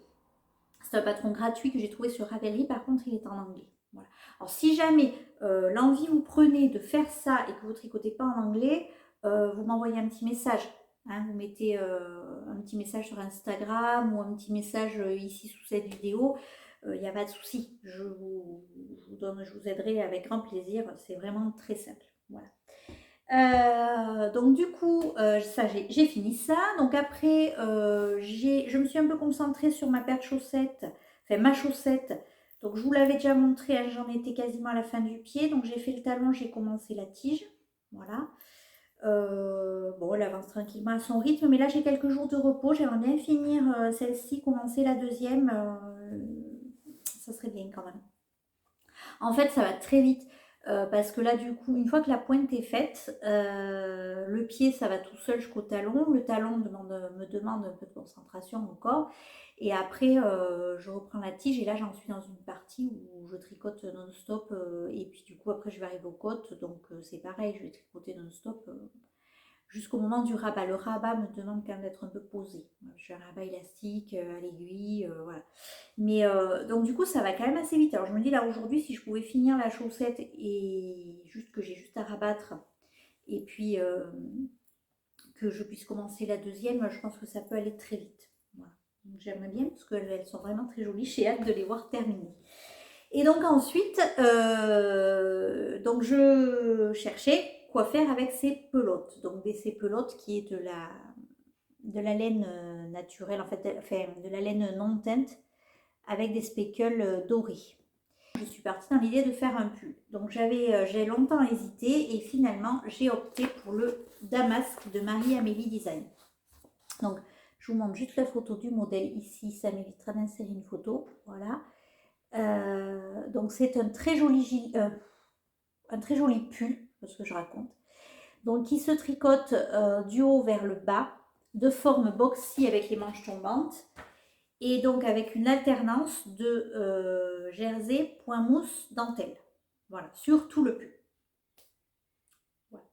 C'est un patron gratuit que j'ai trouvé sur Ravelry, par contre il est en anglais. Voilà. Alors si jamais l'envie vous prenez de faire ça et que vous ne tricotez pas en anglais, vous m'envoyez un petit message. Hein, vous mettez un petit message sur Instagram ou un petit message ici sous cette vidéo. Il n'y a pas de souci. Je vous aiderai avec grand plaisir. C'est vraiment très simple. Voilà. Donc du coup, ça j'ai fini ça. Donc après, je me suis un peu concentrée sur ma paire de chaussettes, enfin ma chaussette. Donc je vous l'avais déjà montré, hein, j'en étais quasiment à la fin du pied. Donc j'ai fait le talon, j'ai commencé la tige. Voilà. Bon, elle avance tranquillement à son rythme, mais là j'ai quelques jours de repos. J'aimerais bien finir celle-ci, commencer la deuxième. Ça serait bien quand même. En fait, ça va très vite parce que là, du coup, une fois que la pointe est faite, le pied, ça va tout seul jusqu'au talon. Le talon me demande un peu de concentration encore. Et après, je reprends la tige et là, j'en suis dans une partie où je tricote non-stop. Et puis, du coup, après, je vais arriver aux côtes. Donc, c'est pareil, je vais tricoter non-stop jusqu'au moment du rabat. Le rabat me demande quand même d'être un peu posé. Je fais un rabat élastique à l'aiguille, voilà. Mais donc du coup, ça va quand même assez vite. Alors je me dis là aujourd'hui, si je pouvais finir la chaussette et juste que j'ai juste à rabattre et puis que je puisse commencer la deuxième, je pense que ça peut aller très vite. Voilà. Donc j'aimerais bien parce qu'elles sont vraiment très jolies. J'ai hâte de les voir terminer. Et donc ensuite, donc je cherchais quoi faire avec ces pelotes. Donc ces pelotes qui est de la laine naturelle, en fait, enfin, de la laine non teinte avec des speckles dorés. Je suis partie dans l'idée de faire un pull. Donc j'ai longtemps hésité et finalement j'ai opté pour le Damasque de Marie-Amélie Design. Donc je vous montre juste la photo du modèle ici, ça m'évitera d'insérer une photo. Voilà. Donc c'est un très joli pull, ce que je raconte. Donc qui se tricote du haut vers le bas, de forme boxy avec les manches tombantes. Et donc avec une alternance de jersey, point mousse, dentelle. Voilà, sur tout le pull. Voilà.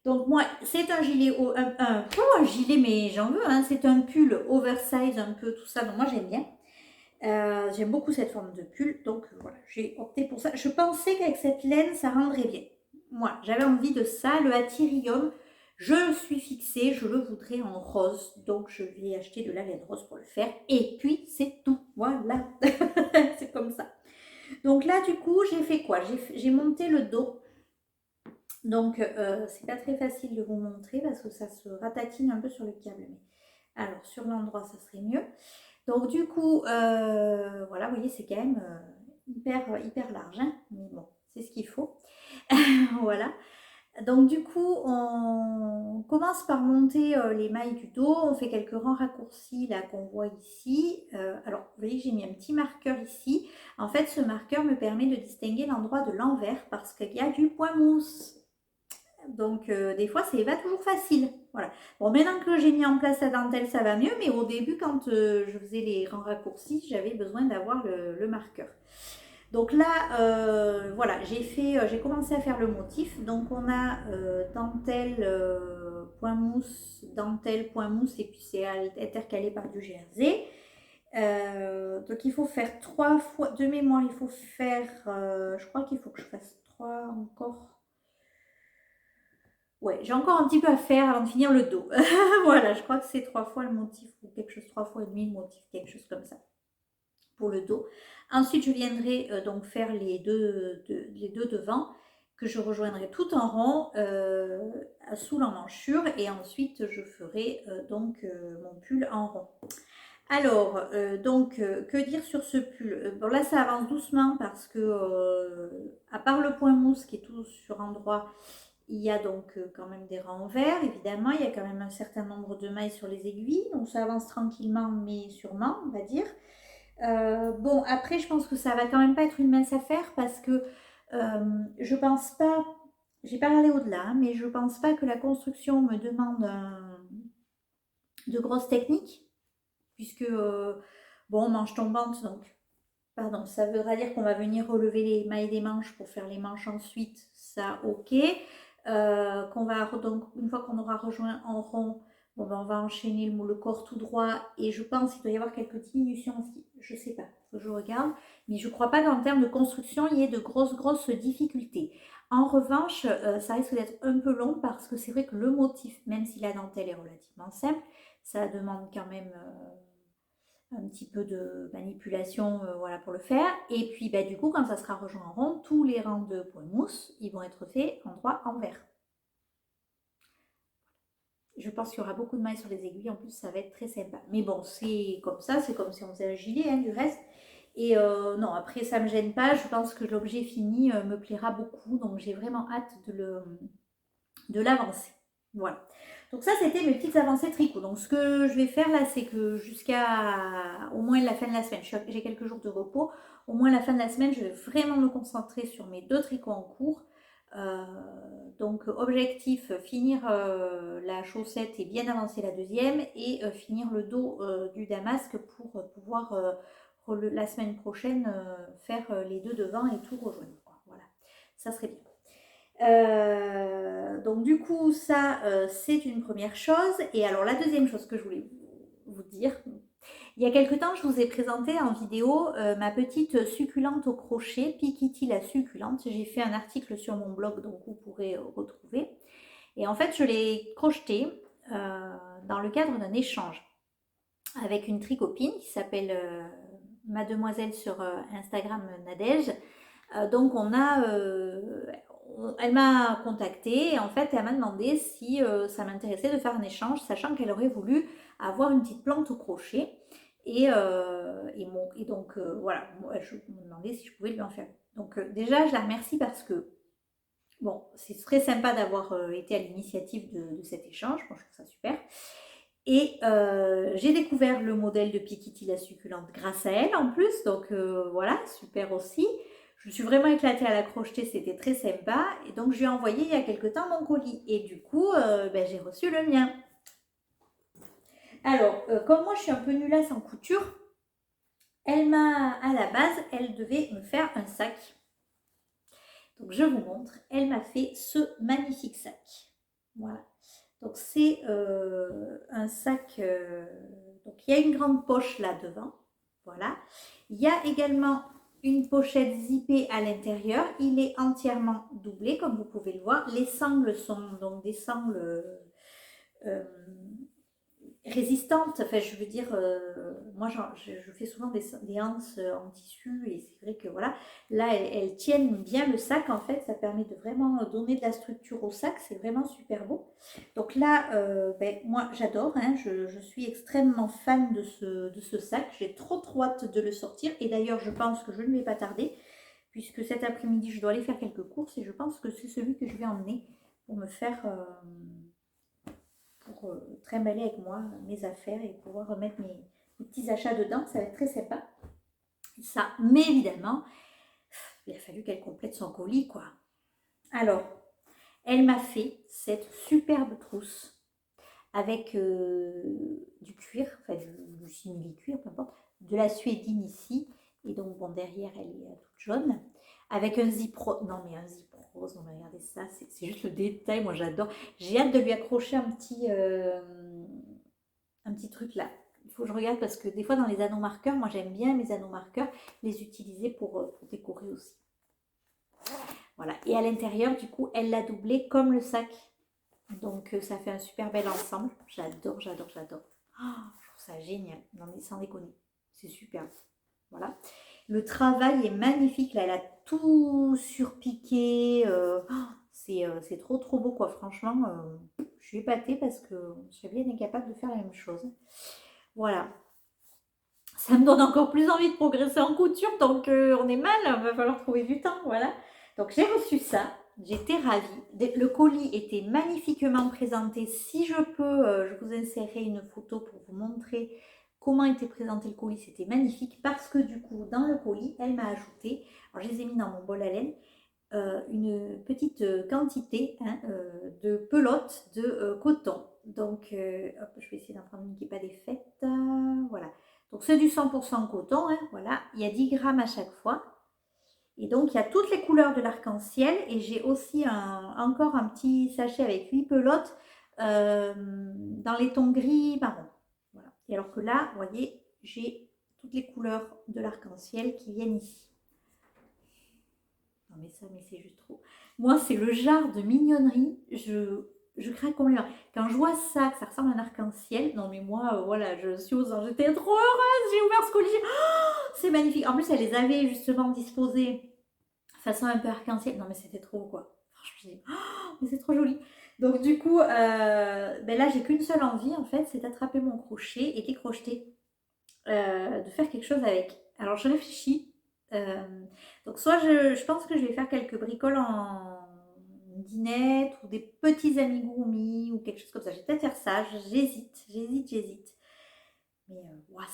Donc moi, c'est un gilet, pas un gilet, mais j'en veux, hein, c'est un pull oversize, un peu tout ça, donc moi j'aime bien. J'aime beaucoup cette forme de pull, donc voilà, j'ai opté pour ça. Je pensais qu'avec cette laine, ça rendrait bien. Moi, j'avais envie de ça, le Atyrium. Je suis fixée, je le voudrais en rose, donc je vais acheter de la laine rose pour le faire. Et puis, c'est tout, voilà, c'est comme ça. Donc là, du coup, j'ai fait quoi? J'ai monté le dos. Donc, c'est pas très facile de vous montrer parce que ça se ratatine un peu sur le câble. Mais alors, sur l'endroit, ça serait mieux. Donc du coup, voilà, vous voyez, c'est quand même hyper large, hein, mais bon, c'est ce qu'il faut. Voilà. Donc du coup, on commence par monter les mailles du dos, on fait quelques rangs raccourcis là qu'on voit ici. Alors, vous voyez que j'ai mis un petit marqueur ici. En fait, ce marqueur me permet de distinguer l'endroit de l'envers parce qu'il y a du point mousse. Donc, des fois, c'est pas toujours facile. Voilà. Bon, maintenant que j'ai mis en place la dentelle, ça va mieux. Mais au début, quand je faisais les rangs raccourcis, j'avais besoin d'avoir le marqueur. Donc là, voilà, j'ai commencé à faire le motif. Donc, on a dentelle, point mousse, dentelle, point mousse. Et puis, c'est intercalé par du jersey. Donc, il faut faire 3 fois, de mémoire, il faut faire, je crois qu'il faut que je fasse 3 encore. Ouais, j'ai encore un petit peu à faire avant de finir le dos. Voilà, je crois que c'est 3 fois le motif ou quelque chose, 3 fois et demi le motif, quelque chose comme ça pour le dos. Ensuite, je viendrai donc faire les deux devant que je rejoindrai tout en rond sous l'emmanchure et ensuite je ferai donc mon pull en rond. Alors, que dire sur ce pull? Bon, là, ça avance doucement parce que, à part le point mousse qui est tout sur endroit, il y a donc quand même des rangs verts, évidemment. Il y a quand même un certain nombre de mailles sur les aiguilles. Donc ça avance tranquillement, mais sûrement, on va dire. Bon, après, je pense que ça va quand même pas être une mince affaire parce que je pense pas, j'ai pas regardé au-delà, hein, mais je pense pas que la construction me demande de grosses techniques. Puisque, bon, manche tombante, donc pardon, ça voudra dire qu'on va venir relever les mailles des manches pour faire les manches ensuite, ça ok. Qu'on va donc une fois qu'on aura rejoint en rond, bon, ben, on va enchaîner le corps tout droit et je pense qu'il doit y avoir quelques diminutions Je sais pas, faut que je regarde, mais je crois pas qu'en termes de construction, il y ait de grosses difficultés. En revanche, ça risque d'être un peu long parce que c'est vrai que le motif, même si la dentelle est relativement simple, ça demande quand même un petit peu de manipulation voilà, pour le faire. Et puis bah, du coup, quand ça sera rejoint en rond, tous les rangs de points mousse, ils vont être faits en droit envers. Je pense qu'il y aura beaucoup de mailles sur les aiguilles, en plus ça va être très sympa. Mais bon, c'est comme ça, c'est comme si on faisait un gilet hein, du reste. Et non, après ça me gêne pas, je pense que l'objet fini me plaira beaucoup, donc j'ai vraiment hâte de l'avancer. Voilà. Donc ça, c'était mes petites avancées tricot. Donc ce que je vais faire là, c'est que jusqu'à au moins la fin de la semaine, j'ai quelques jours de repos, au moins la fin de la semaine, je vais vraiment me concentrer sur mes 2 tricots en cours. Euh, donc objectif, finir la chaussette et bien avancer la deuxième et finir le dos du damasque pour pouvoir la semaine prochaine faire les 2 devant et tout rejoindre. Voilà, ça serait bien. Donc du coup, ça, c'est une première chose. Et alors la deuxième chose que je voulais vous dire, il y a quelque temps, je vous ai présenté en vidéo ma petite succulente au crochet, Pikiti la succulente. J'ai fait un article sur mon blog, donc vous pourrez retrouver. Et en fait, je l'ai crochetée dans le cadre d'un échange avec une tricopine qui s'appelle Mademoiselle sur Instagram Nadège. Donc elle m'a contactée et en fait elle m'a demandé si ça m'intéressait de faire un échange, sachant qu'elle aurait voulu avoir une petite plante au crochet. Et donc voilà, moi, je me demandais si je pouvais lui en faire. Donc déjà je la remercie parce que bon, c'est très sympa d'avoir été à l'initiative de cet échange, moi je trouve ça super. Et j'ai découvert le modèle de Pikiti la succulente grâce à elle en plus, donc voilà, super aussi. Je me suis vraiment éclatée à la crocheter, c'était très sympa. Et donc je lui ai envoyé il y a quelque temps mon colis. Et du coup, ben, j'ai reçu le mien. Alors, comme moi je suis un peu nullasse en couture, à la base, elle devait me faire un sac. Donc je vous montre, elle m'a fait ce magnifique sac. Voilà. Donc c'est un sac, donc il y a une grande poche là devant, voilà. Il y a également une pochette zippée à l'intérieur, il est entièrement doublé comme vous pouvez le voir. Les sangles sont donc des sangles euh, résistante. Enfin, je veux dire, moi, je fais souvent des anses en tissu et c'est vrai que voilà, là, elles tiennent bien le sac en fait. Ça permet de vraiment donner de la structure au sac. C'est vraiment super beau. Donc là, ben, moi, j'adore. Hein, je suis extrêmement fan de ce sac. J'ai trop hâte de le sortir. Et d'ailleurs, je pense que je ne vais pas tarder puisque cet après-midi, je dois aller faire quelques courses et je pense que c'est celui que je vais emmener pour me faire pour trimballer avec moi mes affaires et pouvoir remettre mes petits achats dedans. Ça va être très sympa. Ça, mais évidemment, il a fallu qu'elle complète son colis, quoi. Alors, elle m'a fait cette superbe trousse avec du cuir, enfin du simili-cuir, peu importe, de la suédine ici. Et donc, bon, derrière, elle est toute jaune. Avec un zip rose. Non, mais un zip rose, non, mais regardez ça, c'est juste le détail. Moi, j'adore. J'ai hâte de lui accrocher un petit truc là. Il faut que je regarde parce que des fois, dans les anneaux marqueurs, moi, j'aime bien mes anneaux marqueurs, les utiliser pour décorer aussi. Voilà. Et à l'intérieur, du coup, elle l'a doublé comme le sac. Donc, ça fait un super bel ensemble. J'adore, j'adore, j'adore. Oh, je trouve ça génial. Non, mais sans déconner. C'est super. Voilà. Le travail est magnifique. Là, elle a tout surpiqué. C'est trop, trop beau, quoi. Franchement, je suis épatée parce que je serais bien incapable de faire la même chose. Voilà. Ça me donne encore plus envie de progresser en couture. Donc, on est mal. Il va falloir trouver du temps. Voilà. Donc, j'ai reçu ça. J'étais ravie. Le colis était magnifiquement présenté. Si je peux, je vous insérerai une photo pour vous montrer comment était présenté le colis. C'était magnifique parce que du coup, dans le colis, elle m'a ajouté, alors je les ai mis dans mon bol à laine, une petite quantité hein, de pelote de coton. Donc, hop, je vais essayer d'en prendre une qui n'est pas défaite. Voilà. Donc, c'est du 100% coton. Hein, voilà. Il y a 10 grammes à chaque fois. Et donc, il y a toutes les couleurs de l'arc-en-ciel. Et j'ai aussi encore un petit sachet avec 8 pelotes dans les tons gris marron. Voilà. Et alors que là, vous voyez, j'ai toutes les couleurs de l'arc-en-ciel qui viennent ici. Non mais ça, mais c'est juste trop. Moi, c'est le genre de mignonnerie, je craque complètement. Quand je vois ça, que ça ressemble à un arc-en-ciel, non mais moi, voilà, je suis aux anges. J'étais trop heureuse, j'ai ouvert ce colis. Oh, c'est magnifique. En plus, elle les avait justement disposées façon un peu arc-en-ciel. Non mais c'était trop quoi. Franchement, oh, mais c'est trop joli. Donc du coup, ben là, j'ai qu'une seule envie en fait, c'est d'attraper mon crochet et de les crocheter. De faire quelque chose avec. Alors je réfléchis. Euh, donc soit je pense que je vais faire quelques bricoles en dinette ou des petits amigurumi ou quelque chose comme ça. Je vais peut-être faire ça. J'hésite. Mais ouah,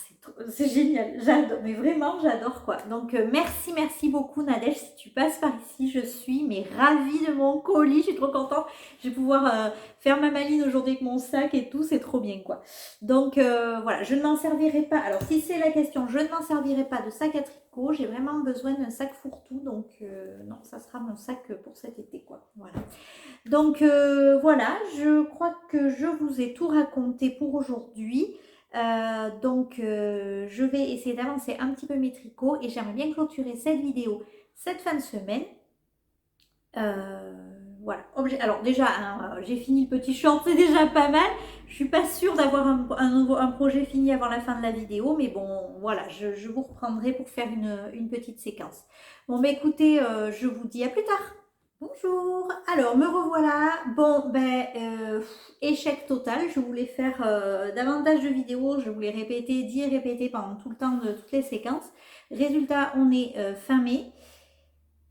c'est génial, j'adore, mais vraiment j'adore quoi. Donc merci beaucoup Nadège, si tu passes par ici, je suis mais ravie de mon colis, je suis trop contente. Je vais pouvoir faire ma maline aujourd'hui avec mon sac et tout, c'est trop bien quoi. Donc voilà, je ne m'en servirai pas, alors si c'est la question, je ne m'en servirai pas de sac à tricot, j'ai vraiment besoin d'un sac fourre-tout, donc non, ça sera mon sac pour cet été quoi. Voilà. Donc voilà, je crois que je vous ai tout raconté pour aujourd'hui. Je vais essayer d'avancer un petit peu mes tricots et j'aimerais bien clôturer cette vidéo cette fin de semaine. Voilà. Alors déjà, hein, j'ai fini le petit short, c'est déjà pas mal. Je suis pas sûre d'avoir un projet fini avant la fin de la vidéo, mais bon, voilà, je vous reprendrai pour faire une petite séquence. Bon, bah écoutez, je vous dis à plus tard. Bonjour, alors me revoilà. Bon, échec total. Je voulais faire davantage de vidéos, je voulais répéter, dire, répéter pendant tout le temps de toutes les séquences. Résultat, on est fin mai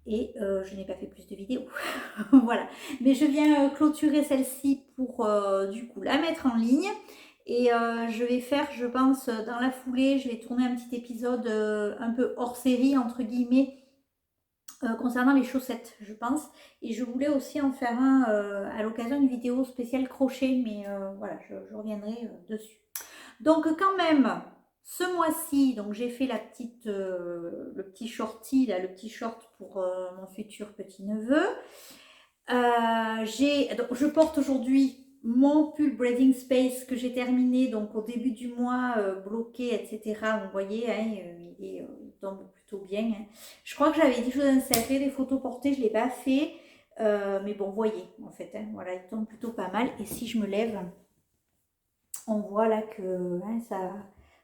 et je n'ai pas fait plus de vidéos. Voilà, mais je viens clôturer celle-ci pour du coup la mettre en ligne. Et je vais faire, je pense, dans la foulée, je vais tourner un petit épisode un peu hors série, entre guillemets, concernant les chaussettes, je pense. Et je voulais aussi en faire un à l'occasion d'une vidéo spéciale crochet, mais voilà, je reviendrai dessus. Donc quand même, ce mois-ci, donc j'ai fait le petit shorty, là, le petit short pour mon futur petit-neveu. Donc, je porte aujourd'hui mon pull Breathing Space que j'ai terminé donc au début du mois, bloqué, etc. Vous voyez, hein, il tombe plutôt bien. Hein. Je crois que j'avais dit que je vous insérerais des photos portées, je ne l'ai pas fait. Mais bon, vous voyez, en fait, hein, voilà, il tombe plutôt pas mal. Et si je me lève, on voit là que hein, ça...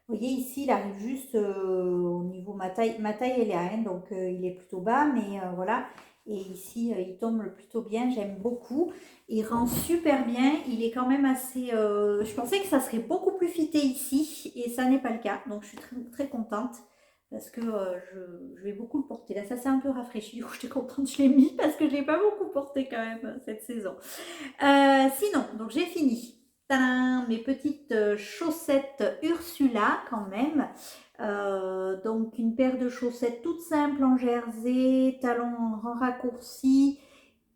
Vous voyez ici, il arrive juste au niveau ma taille elle est à 1, donc il est plutôt bas, mais voilà. Et ici, il tombe plutôt bien, j'aime beaucoup. Il rend super bien, il est quand même assez... je pensais que ça serait beaucoup plus fité ici, et ça n'est pas le cas. Donc je suis très, très contente, parce que je vais beaucoup le porter. Là, ça s'est un peu rafraîchi, du coup j'étais contente, je l'ai mis, parce que je ne l'ai pas beaucoup porté quand même cette saison. Sinon, donc j'ai fini. Tadam, mes petites chaussettes Ursula quand même. Donc une paire de chaussettes toutes simples en jersey, talons en raccourci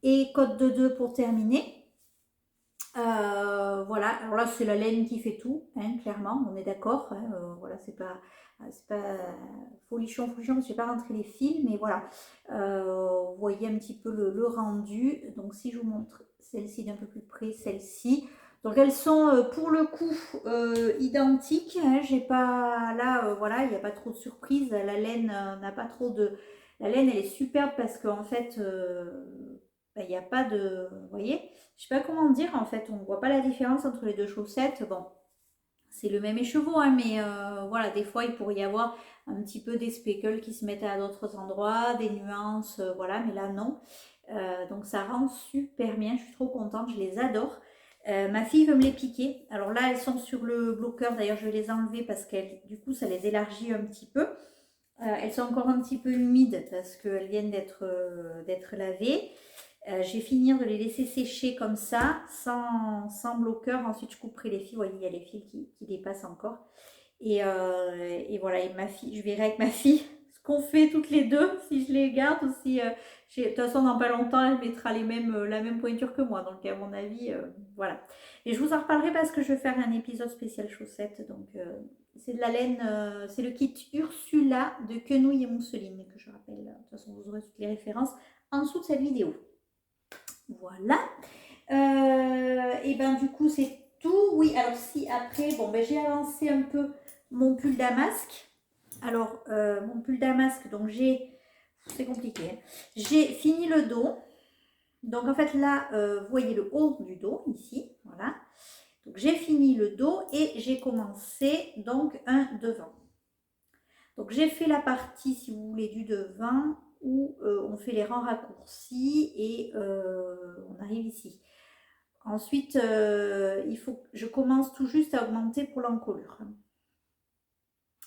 et côte de 2 pour terminer. Voilà, alors là c'est la laine qui fait tout, hein, clairement, on est d'accord. Hein, voilà, c'est pas folichon, je ne vais pas rentrer les fils, mais voilà. Vous voyez un petit peu le rendu. Donc si je vous montre celle-ci d'un peu plus près, celle-ci. Donc elles sont pour le coup identiques. Hein, j'ai pas là, voilà, il n'y a pas trop de surprise. La laine n'a pas trop de. La laine elle est superbe parce qu'en fait, il n'y a pas de. Vous voyez, je sais pas comment dire en fait. On ne voit pas la différence entre les deux chaussettes. Bon, c'est le même écheveau, hein, mais voilà, des fois il pourrait y avoir un petit peu des speckles qui se mettent à d'autres endroits, des nuances, voilà, mais là non. Donc ça rend super bien, je suis trop contente, je les adore. Ma fille veut me les piquer. Alors là, elles sont sur le bloqueur. D'ailleurs, je vais les enlever parce que du coup, ça les élargit un petit peu. Elles sont encore un petit peu humides parce qu'elles viennent d'être lavées. Je vais finir de les laisser sécher comme ça, sans bloqueur. Ensuite, je couperai les fils. Vous voyez, il y a les fils qui dépassent encore. Et voilà, et ma fille, je verrai avec ma fille ce qu'on fait toutes les deux, si je les garde ou si... de toute façon, dans pas longtemps, elle mettra la même pointure que moi. Donc, à mon avis, voilà. Et je vous en reparlerai parce que je vais faire un épisode spécial chaussettes. Donc, c'est de la laine, c'est le kit Ursula de Quenouille et Mousseline que je rappelle. De toute façon, vous aurez toutes les références en dessous de cette vidéo. Voilà. Et ben du coup, c'est tout. Oui, alors si après, bon, ben j'ai avancé un peu mon pull damasque. Alors, mon pull damasque, donc c'est compliqué, hein. J'ai fini le dos. Donc en fait là, vous voyez le haut du dos ici, voilà. Donc j'ai fini le dos et j'ai commencé donc un devant. Donc j'ai fait la partie, si vous voulez, du devant où on fait les rangs raccourcis et on arrive ici. Ensuite, il faut que je commence tout juste à augmenter pour l'encolure.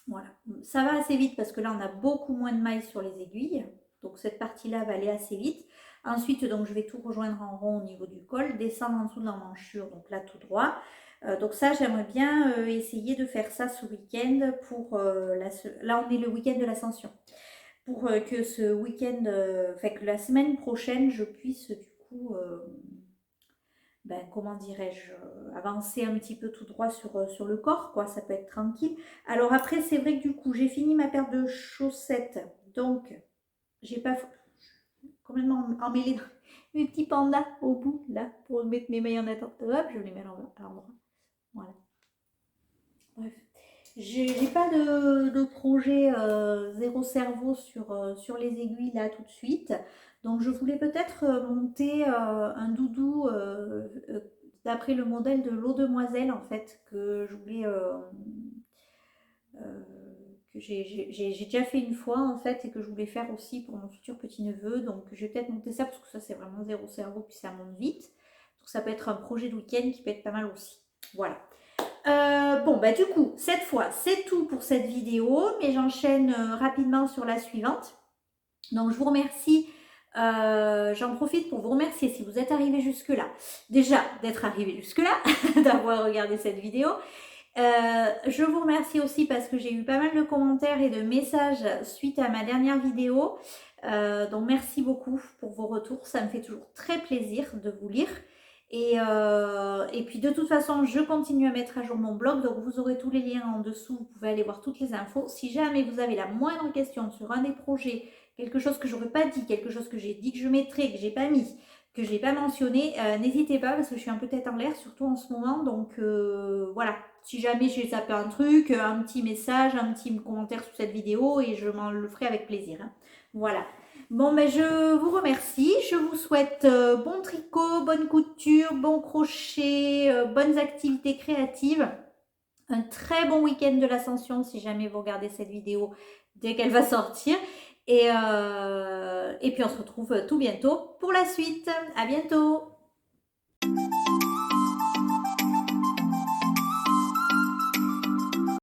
Voilà, ça va assez vite parce que là on a beaucoup moins de mailles sur les aiguilles. Donc cette partie-là va aller assez vite. Ensuite, donc je vais tout rejoindre en rond au niveau du col, descendre en dessous de l'emmanchure, donc là tout droit. Donc ça, j'aimerais bien essayer de faire ça ce week-end pour là on est le week-end de l'ascension. Pour que ce week-end, enfin que la semaine prochaine, je puisse du coup ben, comment dirais-je, avancer un petit peu tout droit sur le corps, quoi, ça peut être tranquille. Alors après, c'est vrai que du coup, j'ai fini ma paire de chaussettes, donc j'ai pas complètement emmêlé mes petits pandas au bout, là, pour mettre mes mailles en attente. Hop, je les mets à l'endroit. Voilà. Bref. J'ai pas de projet zéro cerveau sur les aiguilles là tout de suite. Donc je voulais peut-être monter un doudou d'après le modèle de l'eau demoiselle en fait que je voulais euh, que j'ai déjà fait une fois en fait et que je voulais faire aussi pour mon futur petit-neveu. Donc je vais peut-être monter ça parce que ça c'est vraiment zéro cerveau puis ça monte vite. Donc ça peut être un projet de week-end qui peut être pas mal aussi. Voilà. Bon, bah du coup, cette fois, c'est tout pour cette vidéo, mais j'enchaîne rapidement sur la suivante. Donc, je vous remercie. J'en profite pour vous remercier si vous êtes arrivé jusque-là. Déjà, d'être arrivé jusque-là, d'avoir regardé cette vidéo. Je vous remercie aussi parce que j'ai eu pas mal de commentaires et de messages suite à ma dernière vidéo. Donc, merci beaucoup pour vos retours. Ça me fait toujours très plaisir de vous lire. Et puis de toute façon, je continue à mettre à jour mon blog, donc vous aurez tous les liens en dessous, vous pouvez aller voir toutes les infos. Si jamais vous avez la moindre question sur un des projets, quelque chose que j'aurais pas dit, quelque chose que j'ai dit que je mettrais, que j'ai pas mis, que j'ai pas mentionné, n'hésitez pas parce que je suis un peu tête en l'air, surtout en ce moment. Donc voilà, si jamais j'ai zappé un truc, un petit message, un petit commentaire sous cette vidéo et je m'en le ferai avec plaisir, hein. Voilà. Bon, ben je vous remercie. Je vous souhaite bon tricot, bonne couture, bon crochet, bonnes activités créatives. Un très bon week-end de l'ascension si jamais vous regardez cette vidéo dès qu'elle va sortir. Et puis on se retrouve tout bientôt pour la suite. À bientôt!